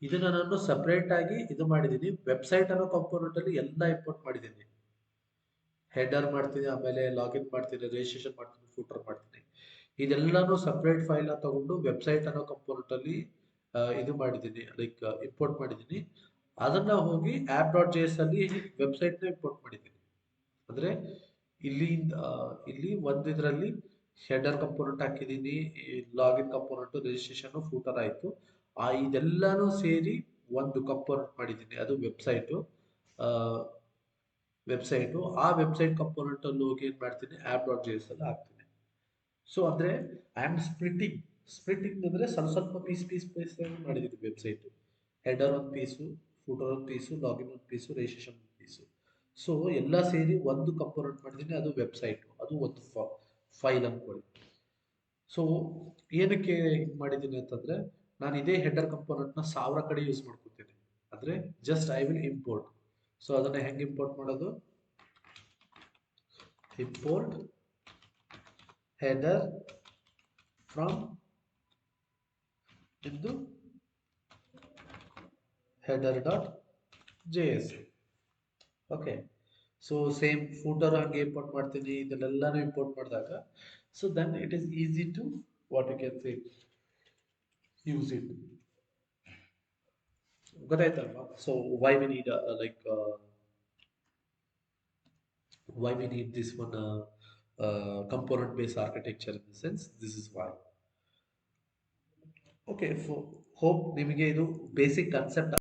ಇದನ್ನ ನಾನು ಸಪ್ರೇಟ್ ಆಗಿ ಇದು ಮಾಡಿದ್ದೀನಿ. ವೆಬ್ಸೈಟ್ ಅನ್ನೋ ಕಂಪೋನೆಂಟ್ ಅಲ್ಲಿ ಎಲ್ಲ ಇಂಪೋರ್ಟ್ ಮಾಡಿದ್ದೀನಿ. ಹೆಡರ್ ಮಾಡ್ತೀನಿ, ಆಮೇಲೆ ಲಾಗಿನ್ ಮಾಡ್ತೀನಿ, ರಿಜಿಸ್ಟ್ರೇಷನ್ ಮಾಡ್ತೀನಿ, ಫೂಟರ್ ಮಾಡ್ತೀನಿ. ಇದೆಲ್ಲಾನು ಸಪ್ರೇಟ್ ಫೈಲ್ ತಗೊಂಡು ವೆಬ್ಸೈಟ್ ಅನ್ನೋ ಕಂಪೋನೆಂಟ್ ಅಲ್ಲಿ ಇದು ಮಾಡಿದ್ದೀನಿ, ಲೈಕ್ ಇಂಪೋರ್ಟ್ ಮಾಡಿದ್ದೀನಿ. ಅದನ್ನ ಹೋಗಿ ಆಪ್ ಡಾಟ್ ಜೆ ಎಸ್ ಅಲ್ಲಿ ವೆಬ್ಸೈಟ್ ನ ಇಂಪೋರ್ಟ್ ಮಾಡಿದ್ದೀನಿ. ಅಂದ್ರೆ ಇಲ್ಲಿ ಒಂದು ಇದರಲ್ಲಿ ಹೆಡರ್ ಕಂಪೋನೆಂಟ್ ಹಾಕಿದ್ದೀನಿ, ಲಾಗಿನ್ ಕಂಪೋನೆಂಟ್, ರಿಜಿಸ್ಟ್ರೇಷನ್, ಫೂಟರ್ ಆಯ್ತು. ಇದೆಲ್ಲಾನು ಸೇರಿ ಒಂದು ಕಂಪೋನೆಂಟ್ ಮಾಡಿದ್ದೀನಿ, ಅದು ವೆಬ್ಸೈಟು. ಆ ವೆಬ್ಸೈಟ್ ಕಂಪೋನೆಂಟ್ ಅಲ್ಲಿ ಹೋಗಿ ಏನ್ ಮಾಡ್ತೀನಿ, ಆಪ್ ಡಾಟ್ ಜೆ ಎಸ್ ಅಲ್ಲಿ ಹಾಕ್ತೀನಿ. ಸೊ ಅಂದ್ರೆ ಐ ಆಮ್ ಸ್ಪ್ಲಿಟಿಂಗ್ ಅಂದ್ರೆ ಸ್ವಲ್ಪ ಸ್ವಲ್ಪ ಪೀಸ್ ಮಾಡಿದ್ದೀನಿ ವೆಬ್ಸೈಟ್. ಹೆಡರ್ ಒಂದು ಪೀಸು, ಫೂಟರ್ ಒಂದು ಪೀಸು, ಲಾಗಿನ್ ಒಂದು ಪೀಸು, ರಿಜಿಸ್ಟ್ರೇಷನ್ ಒಂದು ಪೀಸು. ಸೊ ಎಲ್ಲ ಸೇರಿ ಒಂದು ಕಂಪೋನೆಂಟ್ ಮಾಡಿದ್ದೀನಿ, ಅದು ವೆಬ್ಸೈಟ್, ಅದು ಒಂದು ಫೈಲ್ ಅನ್ಕೊಳ್ಳಿ. ಸೊ ಏನಕ್ಕೆ ಇದು ಮಾಡಿದ್ದೀನಿ ಅಂತಂದ್ರೆ, ನಾನು ಇದೇ ಹೆಡರ್ ಕಂಪೋನೆಂಟ್ ನ 1000 ಕಡೆ ಯೂಸ್ ಮಾಡ್ಕೊತೀನಿ. ಅಂದ್ರೆ just I will import. So ಅದನ್ನ ಹೆಂಗೆ ಇಂಪೋರ್ಟ್ ಮಾಡೋದು, import header from into header dot js. Okay, so same footer ಹಂಗೆ ಇಂಪೋರ್ಟ್ ಮಾಡ್ತೀನಿ, ಇದನ್ನೆಲ್ಲಾನು ಇಂಪೋರ್ಟ್ ಮಾಡಿದಾಗ so then it is easy to what you can say use it. ಗೊತ್ತಾಯ್ತಲ್ವಾ? So why we need why we need this one component based architecture, in the sense this is why. Okay hope ನಿಮಗೆ ಇದು basic concept